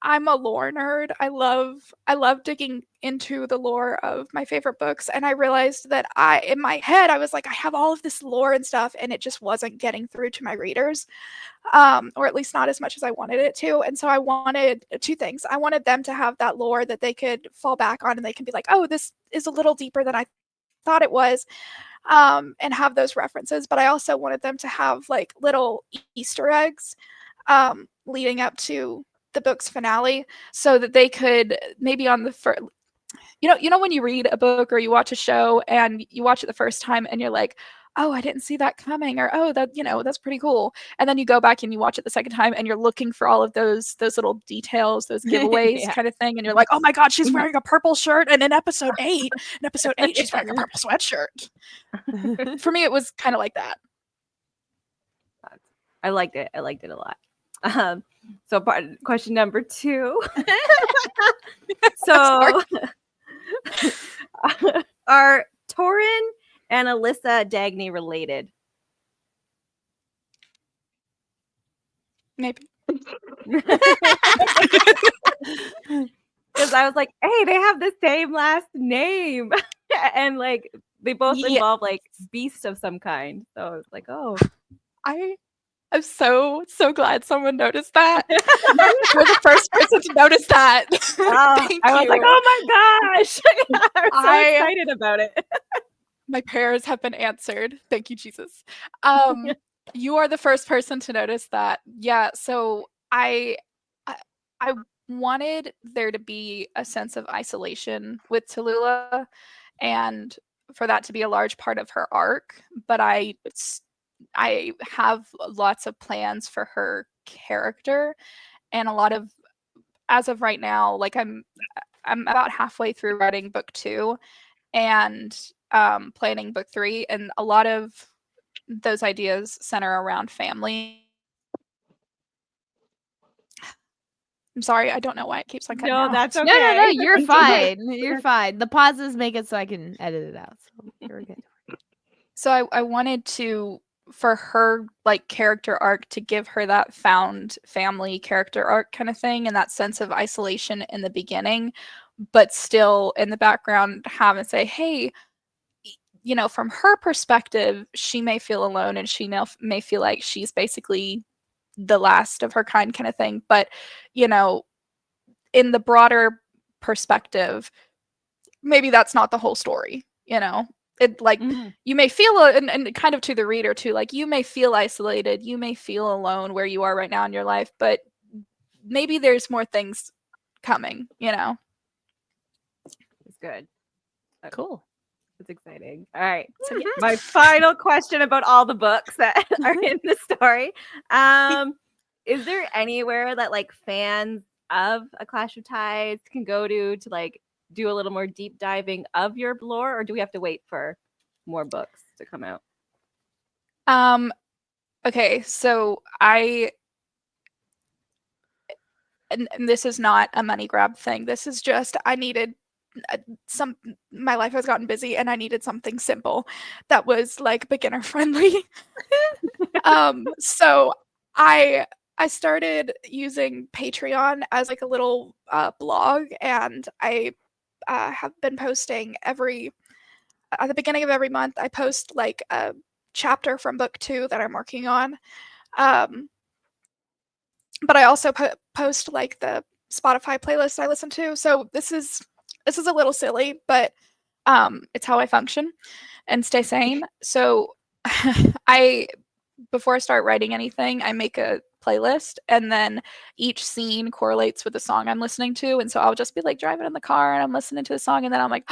I'm a lore nerd. I love digging into the lore of my favorite books, and I realized that in my head I was like, I have all of this lore and stuff, and it just wasn't getting through to my readers, or at least not as much as I wanted it to. And so I wanted 2 things. I wanted them to have that lore that they could fall back on, and they can be like, oh, this is a little deeper than I thought it was, and have those references. But I also wanted them to have like little Easter eggs leading up to the book's finale, so that they could maybe on the first, you know when you read a book or you watch a show and you watch it the first time and you're like, oh, I didn't see that coming, or oh, that's pretty cool. And then you go back and you watch it the second time and you're looking for all of those little details, those giveaways Yeah. kind of thing, and you're like, oh my god, she's wearing a purple shirt, and in episode 8 she's wearing a purple sweatshirt. For me it was kind of like that. I liked it a lot. So question number 2. So are Torin and Alyssa Dagny related? Maybe. Because I was like, hey, they have the same last name. And like they both involve like beasts of some kind. So I was like, oh. I'm so glad someone noticed that. You're the first person to notice that. Thank I was you. like, oh my gosh. I'm so excited about it. My prayers have been answered. Thank you, Jesus. You are the first person to notice that. Yeah, so I wanted there to be a sense of isolation with Tallulah, and for that to be a large part of her arc, but I have lots of plans for her character, and a lot of, as of right now, like I'm about halfway through writing book 2 and planning book 3, and a lot of those ideas center around family. I'm sorry, I don't know why it keeps on cutting out. No, that's okay. No, you're fine. You're fine. The pauses make it so I can edit it out. So you're good. So I wanted for her like character arc to give her that found family character arc kind of thing, and that sense of isolation in the beginning, but still in the background have and say, hey, you know, from her perspective, she may feel alone, and she may feel like she's basically the last of her kind of thing. But, you know, in the broader perspective, maybe that's not the whole story, you know? It like you may feel and kind of to the reader too, like you may feel isolated, you may feel alone where you are right now in your life, but maybe there's more things coming, you know? It's good. Cool. It's exciting. All right. So yeah. My final question about all the books that are in the story. Is there anywhere that like fans of A Clash of Tides can go to like do a little more deep diving of your lore, or do we have to wait for more books to come out? Okay, so and this is not a money grab thing. This is just I needed my life has gotten busy and I needed something simple that was like beginner friendly. So I started using Patreon as like a little blog, and I have been posting at the beginning of every month. I post like a chapter from book 2 that I'm working on. But I also post like the Spotify playlist I listen to. So this is a little silly, but it's how I function and stay sane. So I before I start writing anything, I make a playlist, and then each scene correlates with the song I'm listening to. And so I'll just be like driving in the car and I'm listening to the song, and then I'm like,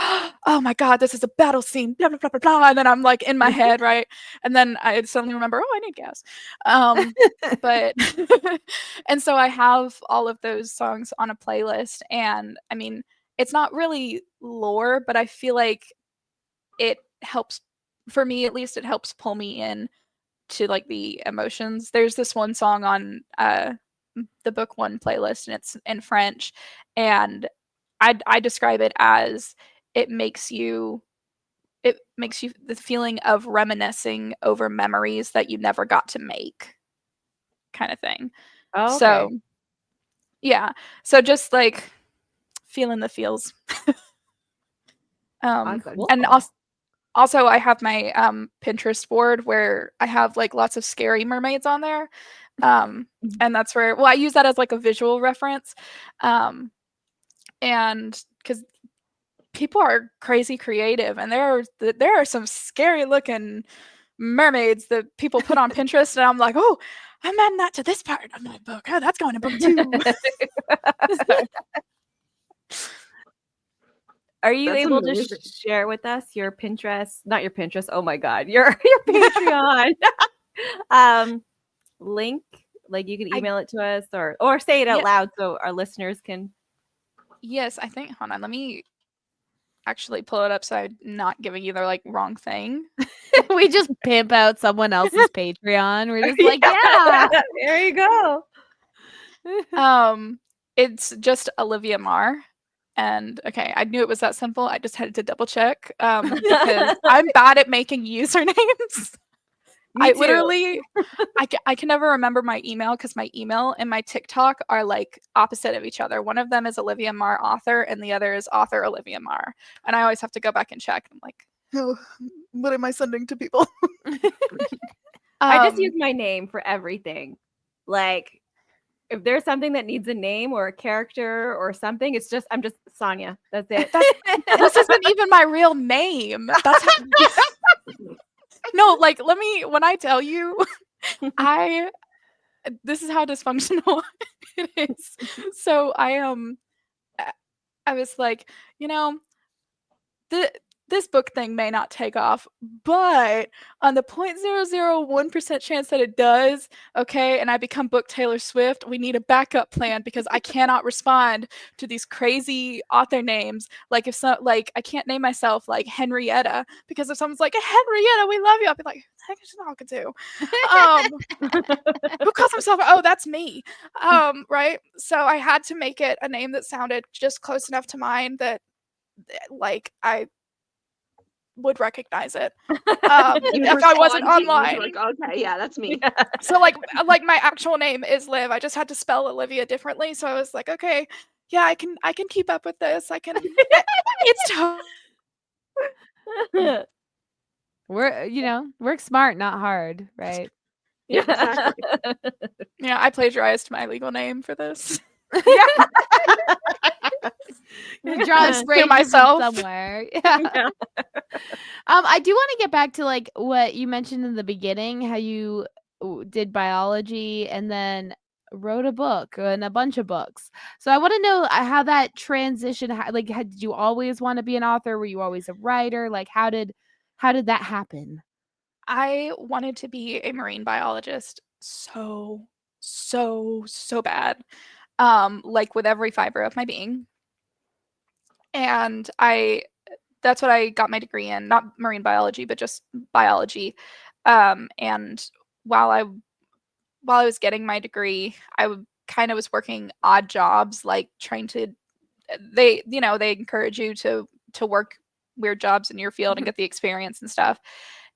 oh my God, this is a battle scene, blah, blah, blah, blah, blah. And then I'm like in my head, right? And then I suddenly remember, oh, I need gas. But, and so I have all of those songs on a playlist. And I mean, it's not really lore, but I feel like it helps, for me at least, it helps pull me in to like the emotions. There's this one song on the book one playlist, and it's in French, and I describe it as it makes you the feeling of reminiscing over memories that you never got to make, kind of thing. Oh, So okay. yeah, so just like feeling the feels. Awesome. And Cool. also I have my Pinterest board where I have like lots of scary mermaids on there. And that's where, well, I use that as like a visual reference. And because people are crazy creative, and there are some scary looking mermaids that people put on Pinterest, and I'm like, oh, I'm adding that to this part of my book. Oh, that's going to book 2. So, Are you That's able to amazing. share with us your Pinterest, not your Pinterest, oh my God, your Patreon link? Like you can I email it to us or say it out yeah, loud so our listeners can. yes, I think, hold on, let me actually pull it up so I'm not giving you the like wrong thing. We just pimp out someone else's Patreon. We're just like, yeah. There you go. It's just Alivia Marr. And okay, I knew it was that simple. I just had to double check because I'm bad at making usernames. Me I too. literally, I can never remember my email because my email and my TikTok are like opposite of each other. One of them is Alivia Marr author, and the other is author Alivia Marr. And I always have to go back and check. I'm like, oh, what am I sending to people? I just use my name for everything. Like if there's something that needs a name or a character or something, I'm just Sonia. That's it. This isn't even my real name. That's how, no, like when I tell you, this is how dysfunctional it is. So I was like, you know, the this book thing may not take off, but on the 0.001% chance that it does, okay, and I become book Taylor Swift, we need a backup plan because I cannot respond to these crazy author names. Like like I can't name myself like Henrietta because if someone's like Henrietta, we love you, I'll be like, heck is she talking to? Who calls himself? Oh, that's me. Right. So I had to make it a name that sounded just close enough to mine that like I would recognize it You if I wasn't respond to you, online. you're like, okay, yeah, that's me. So like my actual name is Liv. I just had to spell Olivia differently. So I was like, okay, yeah, I can keep up with this. It's Work smart, not hard, right? Yeah, exactly. yeah, I plagiarized my legal name for this. Yeah. You're drawing To phrases from myself. somewhere. Yeah. I do want to get back to like what you mentioned in the beginning, how you did biology and then wrote a book and a bunch of books. So I want to know how that transition, like, did you always want to be an author? Were you always a writer? Like, how did that happen? I wanted to be a marine biologist so bad. Like with every fiber of my being. And that's what I got my degree in, not marine biology, but just biology. And while I while I was getting my degree, kind of was working odd jobs, like trying to they encourage you to work weird jobs in your field and get the experience and stuff.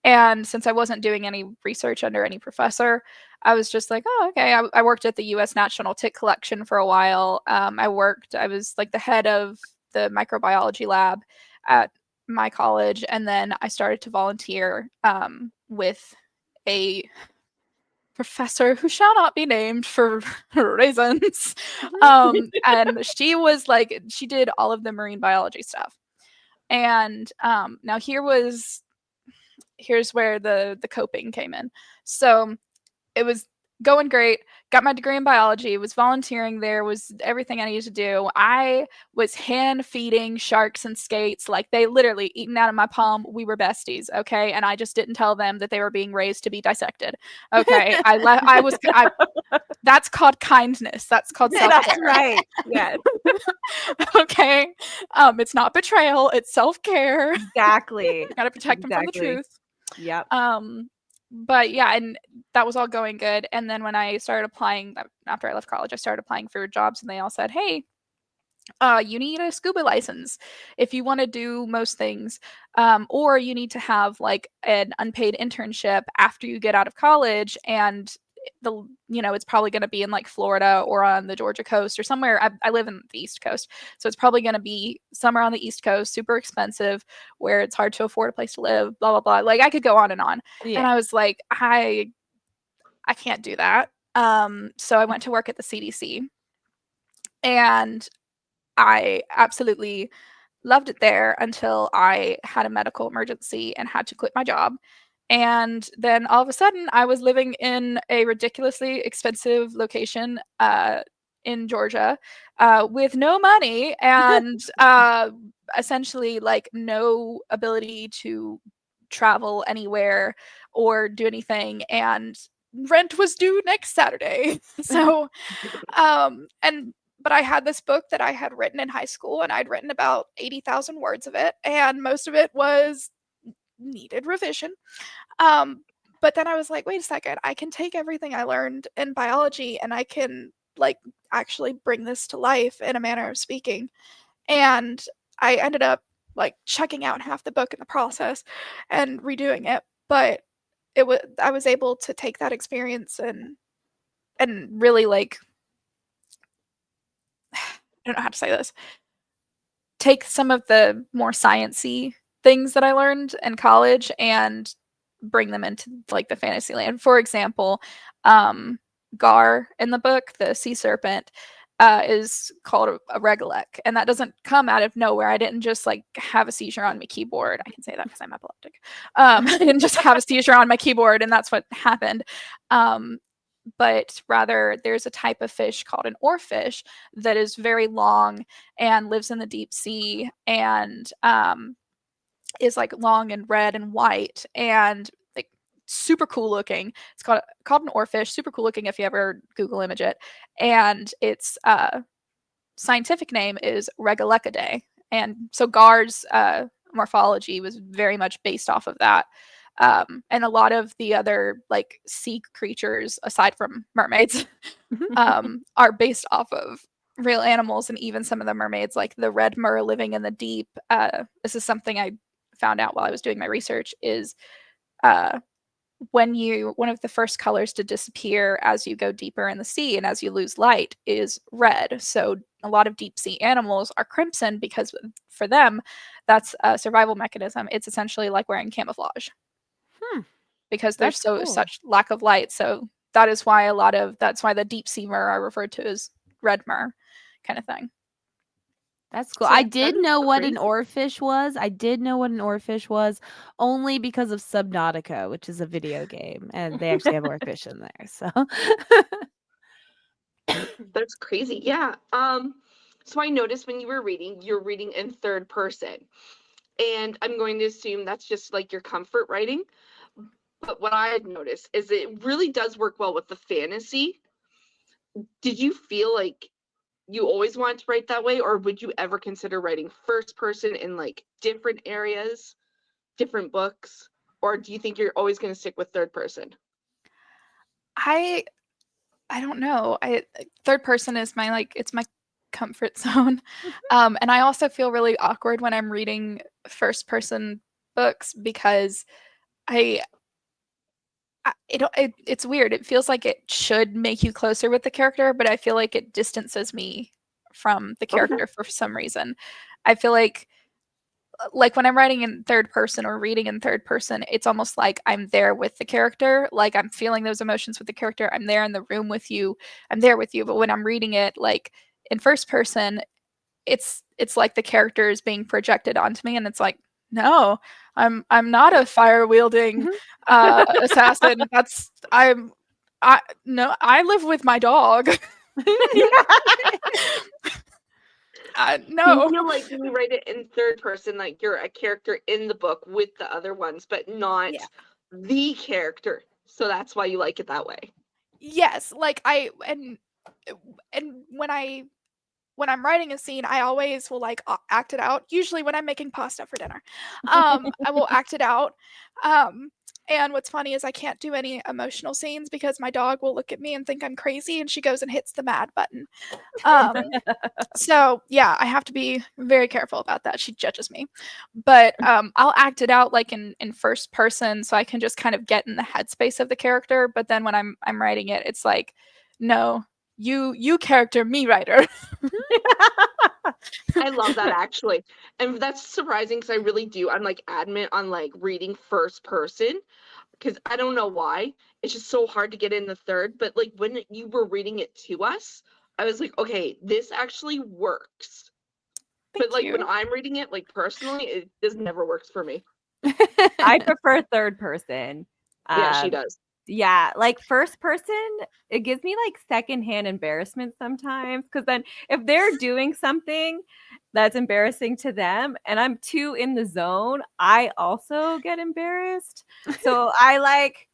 And since I wasn't doing any research under any professor, I was just like, oh, okay. I worked at the U.S. National Tick Collection for a while. I was like the head of the microbiology lab at my college. And then I started to volunteer with a professor who shall not be named for reasons. And she did all of the marine biology stuff. And now here was here's where the coping came in. So it was going great. Got my degree in biology, was volunteering there, was everything I needed to do. I was hand feeding sharks and skates, like they literally eating out of my palm. We were besties, okay? And I just didn't tell them that they were being raised to be dissected. Okay. That's called kindness. That's called self-care. That's right. Yes. Okay. It's not betrayal, it's self-care. Exactly. Gotta protect them from the Exactly. truth. Yep. But yeah, and that was all going good. And then when I started applying after I left college, I started applying for jobs, and they all said, "Hey, you need a scuba license if you want to do most things, or you need to have like an unpaid internship after you get out of college, and it's probably going to be in like Florida or on the Georgia coast or somewhere. I live in the East Coast, so it's probably going to be somewhere on the East Coast, super expensive, where it's hard to afford a place to live, blah blah blah." Like I could go on and on. Yeah. And I was like, I can't do that. So I went to work at the CDC, and I absolutely loved it there until I had a medical emergency and had to quit my job. And then all of a sudden, I was living in a ridiculously expensive location in Georgia with no money and essentially like no ability to travel anywhere or do anything. And rent was due next Saturday. So, and but I had this book that I had written in high school, and I'd written about 80,000 words of it, and most of it was needed revision. Um, but then I was like, wait a second, I can take everything I learned in biology and I can like actually bring this to life in a manner of speaking. And I ended up like checking out half the book in the process and redoing it. But I was able to take that experience and really like I don't know how to say this. Take some of the more science-y things that I learned in college and bring them into like the fantasy land. For example, Gar in the book, the sea serpent, is called a regolith, and that doesn't come out of nowhere. I didn't just like have a seizure on my keyboard. I can say that because I'm epileptic. I didn't just have a seizure on my keyboard, and that's what happened. But rather there's a type of fish called an oarfish that is very long and lives in the deep sea and is like long and red and white and like super cool looking. It's called an oarfish, super cool looking if you ever Google image it. And its scientific name is Regolecidae. And so Gar's morphology was very much based off of that. And a lot of the other like sea creatures, aside from mermaids, are based off of real animals, and even some of the mermaids, like the red mer living in the deep. This is something I found out while I was doing my research. Is uh, one of the first colors to disappear as you go deeper in the sea and as you lose light is red. So a lot of deep sea animals are crimson because for them, that's a survival mechanism. It's essentially like wearing camouflage. Because there's That's cool. such lack of light. So that's why the deep sea mer are referred to as red mer kind of thing. That's cool. So I that did is know so what an crazy. oarfish was. I did know what an oarfish was only because of Subnautica, which is a video game, and they actually have oarfish in there. So That's crazy. Yeah. So I noticed when you were reading, you're reading in third person. And I'm going to assume that's just like your comfort writing. But what I had noticed is it really does work well with the fantasy. Did you feel like you always wanted to write that way, or would you ever consider writing first person in like different areas, different books? Or do you think you're always going to stick with third person? I don't know. I third person is my like it's my comfort zone. And I also feel really awkward when I'm reading first person books because I it's weird. It feels like it should make you closer with the character, but I feel like it distances me from the Okay. character for some reason. I feel like when I'm writing in third person or reading in third person, it's almost like I'm there with the character, like I'm feeling those emotions with the character. I'm there in the room with you. I'm there with you. But when I'm reading it like in first person, it's like the character is being projected onto me, and it's like No, I'm not a fire wielding assassin. I no, I live with my dog. Do you No. feel like when you write it in third person, like you're a character in the book with the other ones, but not Yeah. the character? So that's why you like it that way. Yes, like and when I'm writing a scene, I always will like act it out. Usually when I'm making pasta for dinner, I will act it out. Um, and what's funny is I can't do any emotional scenes because my dog will look at me and think I'm crazy, and she goes and hits the mad button. So yeah, I have to be very careful about that. She judges me, but I'll act it out like in first person, so I can just kind of get in the headspace of the character. But then when I'm writing it, it's like, no, you character, me writer. I love that actually. And that's surprising because I really do. I'm like adamant on like reading first person because I don't know why. It's just so hard to get in the third. But like when you were reading it to us, I was like, okay, this actually works. But Thank like when you. I'm reading it, like personally, it just never works for me. I prefer third person. Yeah, she does. Yeah, like first person, it gives me like secondhand embarrassment sometimes because then if they're doing something that's embarrassing to them and I'm too in the zone, I also get embarrassed. So I like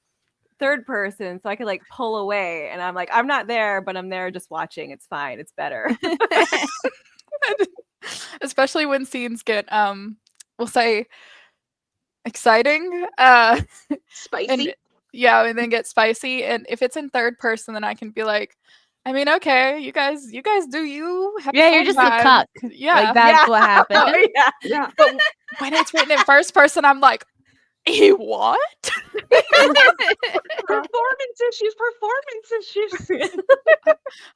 third person so I could like pull away and I'm like, I'm not there, but I'm there just watching. It's fine. It's better. Especially when scenes get we'll say exciting, and Spicy. yeah, and then get spicy. And if it's in third person, then I can be like, I mean, okay, you guys do you have a Yeah, you're fun just a time. cuck. Yeah. Like that's Yeah. what happened. Oh, yeah. Yeah. But when it's written in first person, I'm like, what? Performance issues, performance issues.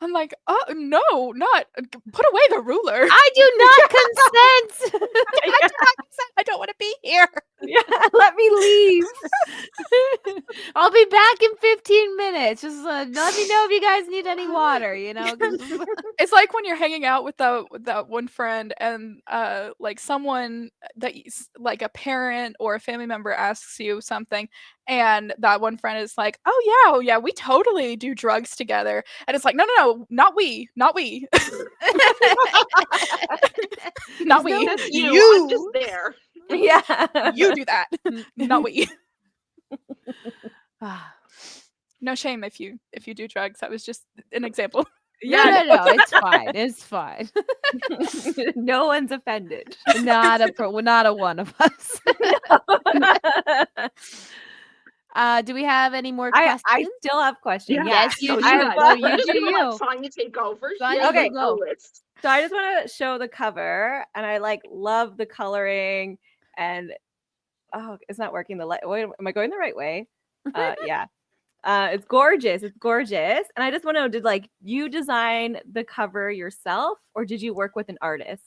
I'm like, oh no, not put away the ruler. I do not consent. I do not consent. I don't want to be here. Yeah, let me leave. I'll be back in 15 minutes. Just let me know if you guys need any water, 'cause It's like when you're hanging out with that one friend and like someone like a parent or a family member asks you something, and that one friend is like, oh yeah, we totally do drugs together, and it's like, no, not we, not we. Not we. That's you. I'm just there. Yeah. You do that. Not we. Ah. No shame if you do drugs. That was just an example. No, it's fine. It's fine. No one's offended. Not a one of us. Do we have any more questions? I still have questions. Yeah. Yes, you So do. you guys, Well, we're you just do gonna let you. Sonya take over. Sonya, She has you like, go. a list. So I just want to show the cover, and I like love the coloring. And oh, it's not working. The light. Wait, am I going the right way? Yeah. It's gorgeous. It's gorgeous. And I just want to know, did like you design the cover yourself, or did you work with an artist?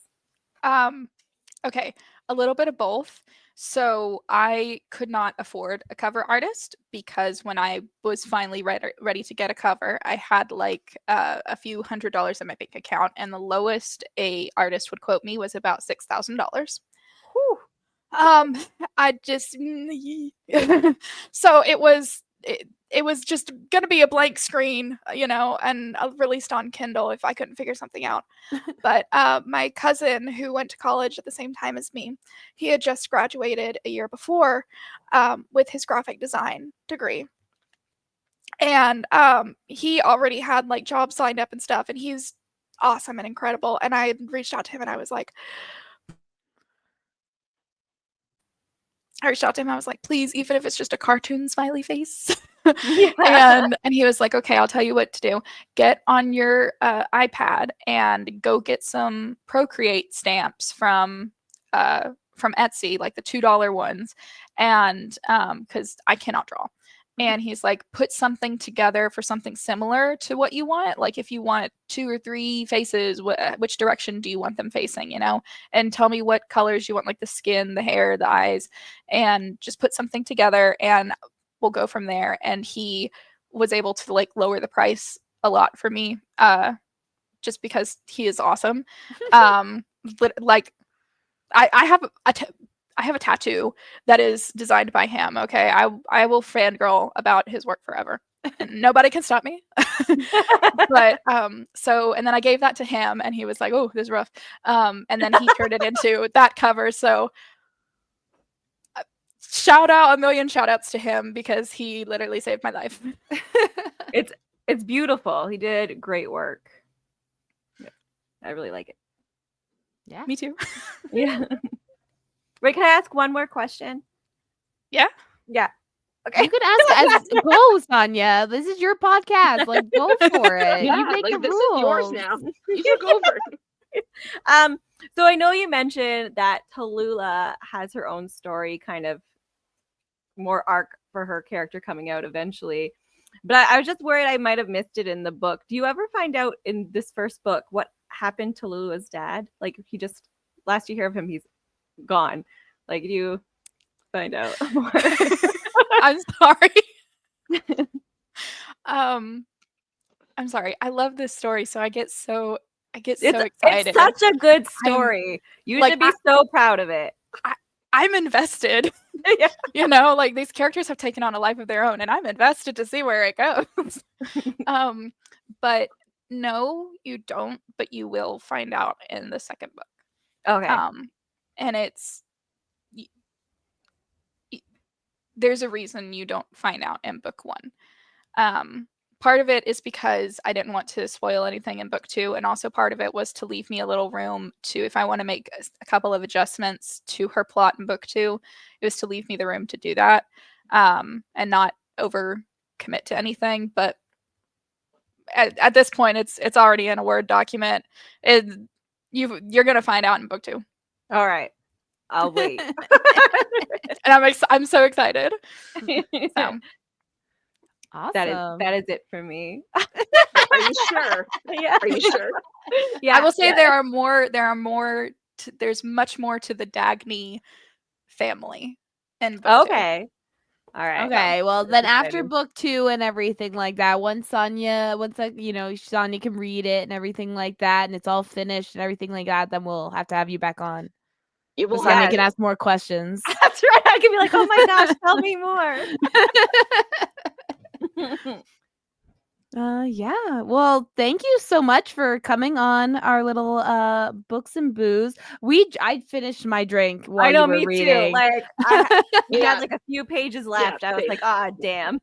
Okay, a little bit of both. So I could not afford a cover artist because when I was finally ready to get a cover, I had like a few $100s in my bank account, and the lowest a artist would quote me was about $6,000. Whew. I just so it was just gonna be a blank screen, and released on Kindle if I couldn't figure something out. But my cousin, who went to college at the same time as me, he had just graduated a year before with his graphic design degree, and he already had like jobs signed up and stuff, and he's awesome and incredible. And I reached out to him, and I was like, please, even if it's just a cartoon smiley face. Yeah. And he was like, okay, I'll tell you what to do. Get on your iPad and go get some Procreate stamps from Etsy, like the $2 ones, and because I cannot draw. And he's like, put something together for something similar to what you want. Like if you want 2 or 3 faces, which direction do you want them facing, and tell me what colors you want, like the skin, the hair, the eyes, and just put something together and we'll go from there. And he was able to like lower the price a lot for me, just because he is awesome. Like I have I have a tattoo that is designed by him. Okay, I will fangirl about his work forever, and nobody can stop me. But so and then I gave that to him, and he was like, "Oh, this is rough." And then he turned it into that cover. So a million shout outs to him because he literally saved my life. It's beautiful. He did great work. Yeah, I really like it. Yeah. Me too. Yeah. Wait, can I ask one more question? Yeah. Yeah. Okay. You can ask as go, Sonia. This is your podcast. Like, go for it. Yeah, You make like the this rules. is yours now. You took over. So I know you mentioned that Tallulah has her own story, kind of more arc for her character coming out eventually. But I was just worried I might have missed it in the book. Do you ever find out in this first book what happened to Lulu's dad? Like he just last you hear of him, he's gone. Like do you find out more? I'm sorry. I'm sorry. I love this story, so I get so excited. It's such a good story. You like, should be so proud of it. I'm invested. Yeah. You know, like these characters have taken on a life of their own, and I'm invested to see where it goes. But no, you don't. But you will find out in the second book. Okay. And it's there's a reason you don't find out in book one. Part of it is because I didn't want to spoil anything in book two, and also part of it was to leave me a little room to, if I want to make a couple of adjustments to her plot in book two, it was to leave me the room to do that, and not over commit to anything. But at this point, it's already in a Word document. You're gonna find out in book two. All right. I'll wait. And I'm so excited. So. Awesome. That is it for me. Are you sure? Yeah. Are you sure? Yeah. I will say there's much more to the Dagny family in book two. Okay. All right. Okay, well then after exciting. book two and everything like that, once Sonia can read it and everything like that, and it's all finished and everything like that, then we'll have to have you back on. You will So Sonia have can ask more questions. That's right. I can be like, oh my gosh, tell me more. Yeah. Well, thank you so much for coming on our little books and booze. I finished my drink while I know, you were me reading. too. Like I Yeah. had like a few pages left. I was same. like, ah, damn.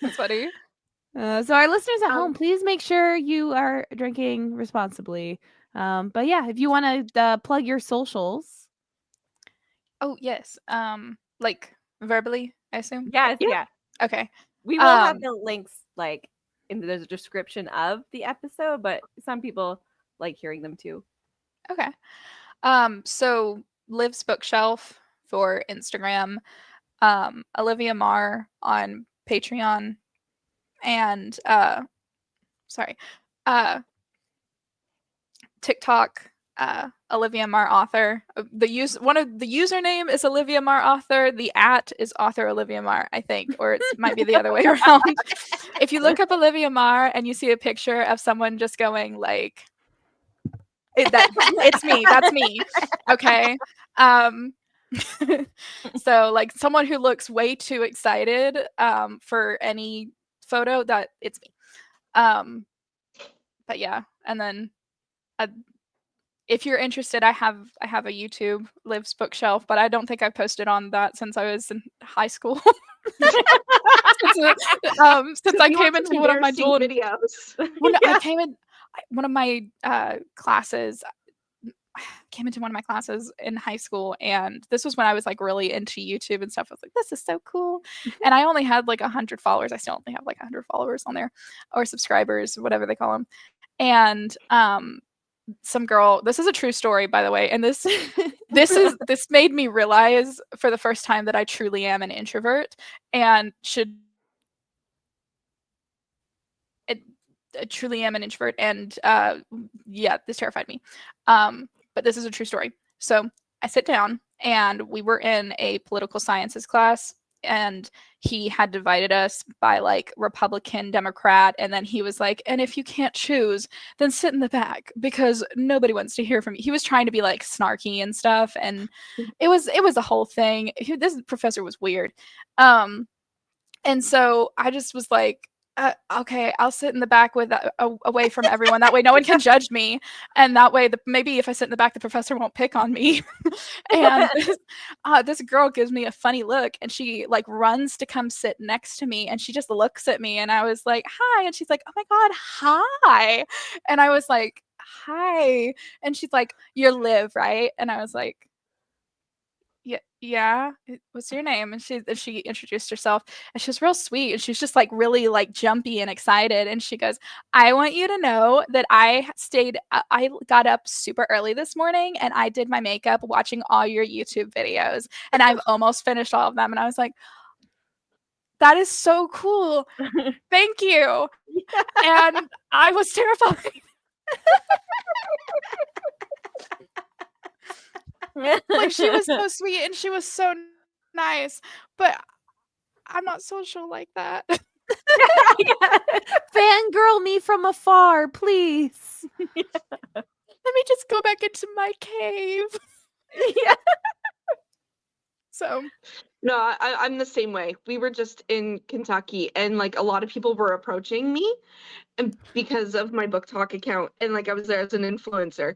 That's funny. So our listeners at home, please make sure you are drinking responsibly. But yeah, if you want to plug your socials. Oh yes. Like verbally, I assume. Yes, Yeah. yeah. Okay. We will have the links like in the description of the episode, but some people like hearing them too. Okay. So Liv's Bookshelf for Instagram, Alivia Marr on Patreon, and TikTok, Alivia Marr author. One of the username is Alivia Marr author. The @ is author Alivia Marr, I think, or it might be the other way around. If you look up Alivia Marr and you see a picture of someone just going like, it's me. That's me. Okay. So like someone who looks way too excited for any photo, that it's me. But yeah, and then if you're interested, I have a YouTube, Liv's Bookshelf, but I don't think I've posted on that since I was in high school. Since I came into one of my videos. I came in one of my classes. I came into one of my classes in high school, and this was when I was like really into YouTube and stuff. I was like, this is so cool. And I only had like 100 followers. I still only have like 100 followers on there, or subscribers, whatever they call them. And some girl, this is a true story, by the way, and this made me realize for the first time that I truly am an introvert and I truly am an introvert, and yeah, this terrified me. But this is a true story. So I sit down, and we were in a political sciences class, and he had divided us by like Republican, Democrat, and then he was like, and if you can't choose, then sit in the back because nobody wants to hear from you. He was trying to be like snarky and stuff, and it was a whole thing. This professor was weird. And so I just was like, okay, I'll sit in the back with away from everyone. That way, no one can judge me, and that way, maybe if I sit in the back, the professor won't pick on me. And this girl gives me a funny look, and she like runs to come sit next to me, and she just looks at me, and I was like, "Hi," and she's like, "Oh my god, hi," and I was like, "Hi," and she's like, "You're Liv, right?" And I was like, yeah. What's your name? And she introduced herself, and she was real sweet, and she was just like really like jumpy and excited. And she goes, "I want you to know that I got up super early this morning, and I did my makeup watching all your YouTube videos, and I've almost finished all of them." And I was like, "That is so cool. Thank you." And I was terrified. Like, she was so sweet and she was so nice, but I'm not social like that. Fangirl me from afar, please. Let me just go back into my cave. Yeah. So No, I'm the same way. We were just in Kentucky, and like a lot of people were approaching me, and because of my book talk account, and like I was there as an influencer.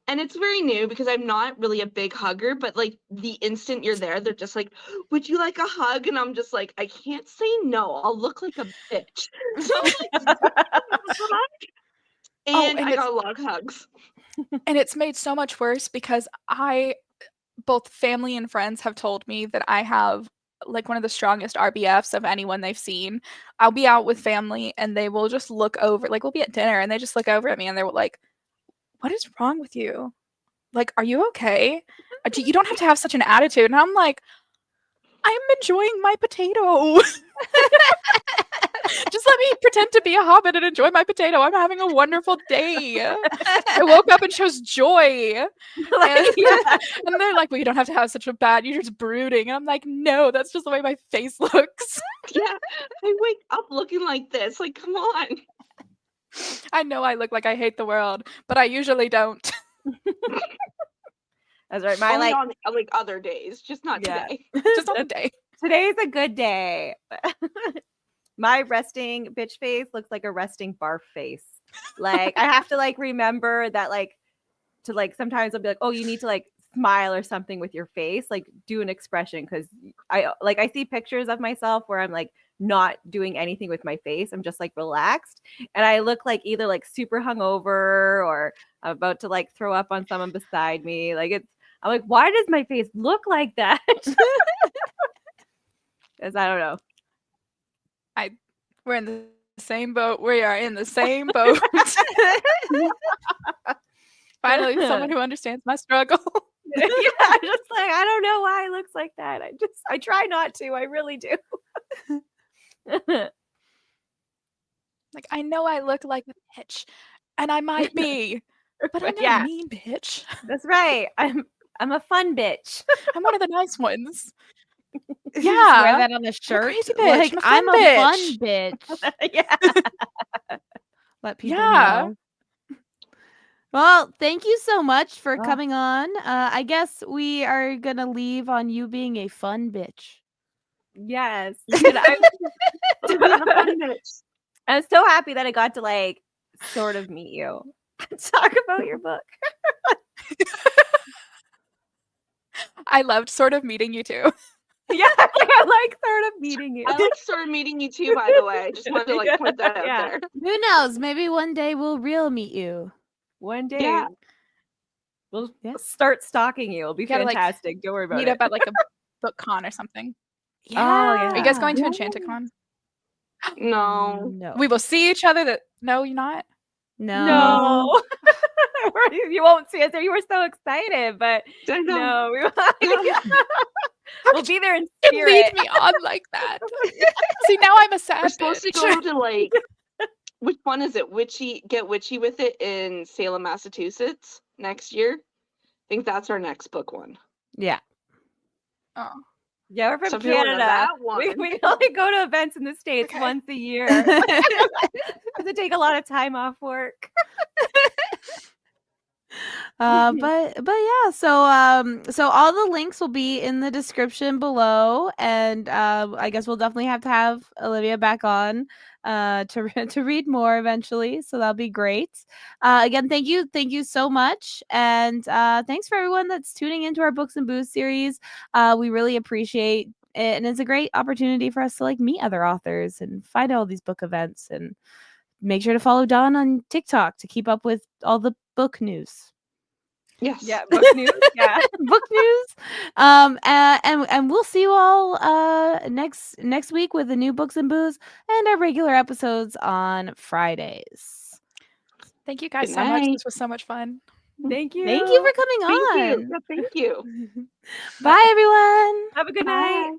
And it's very new because I'm not really a big hugger, but like the instant you're there, they're just like, "Would you like a hug?" And I'm just like, I can't say no. I'll look like a bitch. So I'm like, "Hug?" And and I got a lot of hugs. it's made so much worse because both family and friends have told me that I have like one of the strongest RBFs of anyone they've seen. I'll be out with family and they will just look over, like we'll be at dinner and they just look over at me and they're like, "What is wrong with you? Like, are you okay? You don't have to have such an attitude." And I'm like, "I'm enjoying my potato." Just let me pretend to be a hobbit and enjoy my potato. I'm having a wonderful day. I woke up and chose joy. Like, And, yeah. and they're like, "Well, you don't have to have such a bad, you're just brooding." And I'm like, "No, that's just the way my face looks." Yeah, I wake up looking like this. Like, come on. I know I look like I hate the world, but I usually don't. That's right. My Only like on like other days, just not Yeah. today. Just on the day. Today's a good day. My resting bitch face looks like a resting barf face. Like I have to like remember that like to like sometimes I'll be like, "Oh, you need to like smile or something with your face, like do an expression," because I see pictures of myself where I'm like not doing anything with my face. I'm just like relaxed, and I look like either like super hungover or I'm about to like throw up on someone beside me. I'm like, why does my face look like that? Because I don't know. We're in the same boat. We are in the same boat. Finally, someone who understands my struggle. Yeah, I'm just like, I don't know why it looks like that. I try not to. I really do. Like, I know I look like a bitch, and I might be, but I'm not Yeah. a mean bitch. That's right. I'm a fun bitch. I'm one of the nice ones. You just wear Yeah. that on a I'm a shirt. crazy bitch. Like, I'm a fun fun bitch. Yeah. Let people Yeah. know. Well, thank you so much for Oh. coming on. I guess we are gonna leave on you being a fun bitch. Yes. And Being a fun bitch. I'm so happy that I got to like sort of meet you. Talk about your book. I loved sort of meeting you too. Yeah, I like sort of meeting you. I like sort of meeting you too, by the way. I just wanted to like point that out Yeah. there. Who knows? Maybe one day we'll real meet you. One day Yeah. we'll Yeah. start stalking you. It'll be Gotta, like, fantastic. Don't worry about Meet it. up at like a book con or something. Yeah. Are you guys going to Yeah. Enchanticon? No. No. We will see each other. No, you're not. No. You won't see us there. You were so excited, but I know. no, we Yeah. we'll be there in You spirit. lead me on like that. See, now I'm a sad We're supposed to bitch. go to like, which one is it? Get witchy with it in Salem, Massachusetts next year. I think that's our next book one. Yeah. Oh. Yeah, we're from Some people know Canada. that We, one. we only go to events in the States Okay. once a year. Have to take a lot of time off work. But yeah, so all the links will be in the description below, and I guess we'll definitely have to have Olivia back on to read more eventually, so that'll be great. Again, thank you so much, and thanks for everyone that's tuning into our Books and Booze series. We really appreciate it, and it's a great opportunity for us to like meet other authors and find all these book events, and make sure to follow Dawn on TikTok to keep up with all the book news. Yes. Yeah, book news. Yeah. Book news. And we'll see you all next week with the new Books and Booze and our regular episodes on Fridays. Thank you guys Good so much. night. This was so much fun. Thank you. Thank you for coming Thank you. on. Yeah, thank you. Bye everyone. Have a good night. Bye.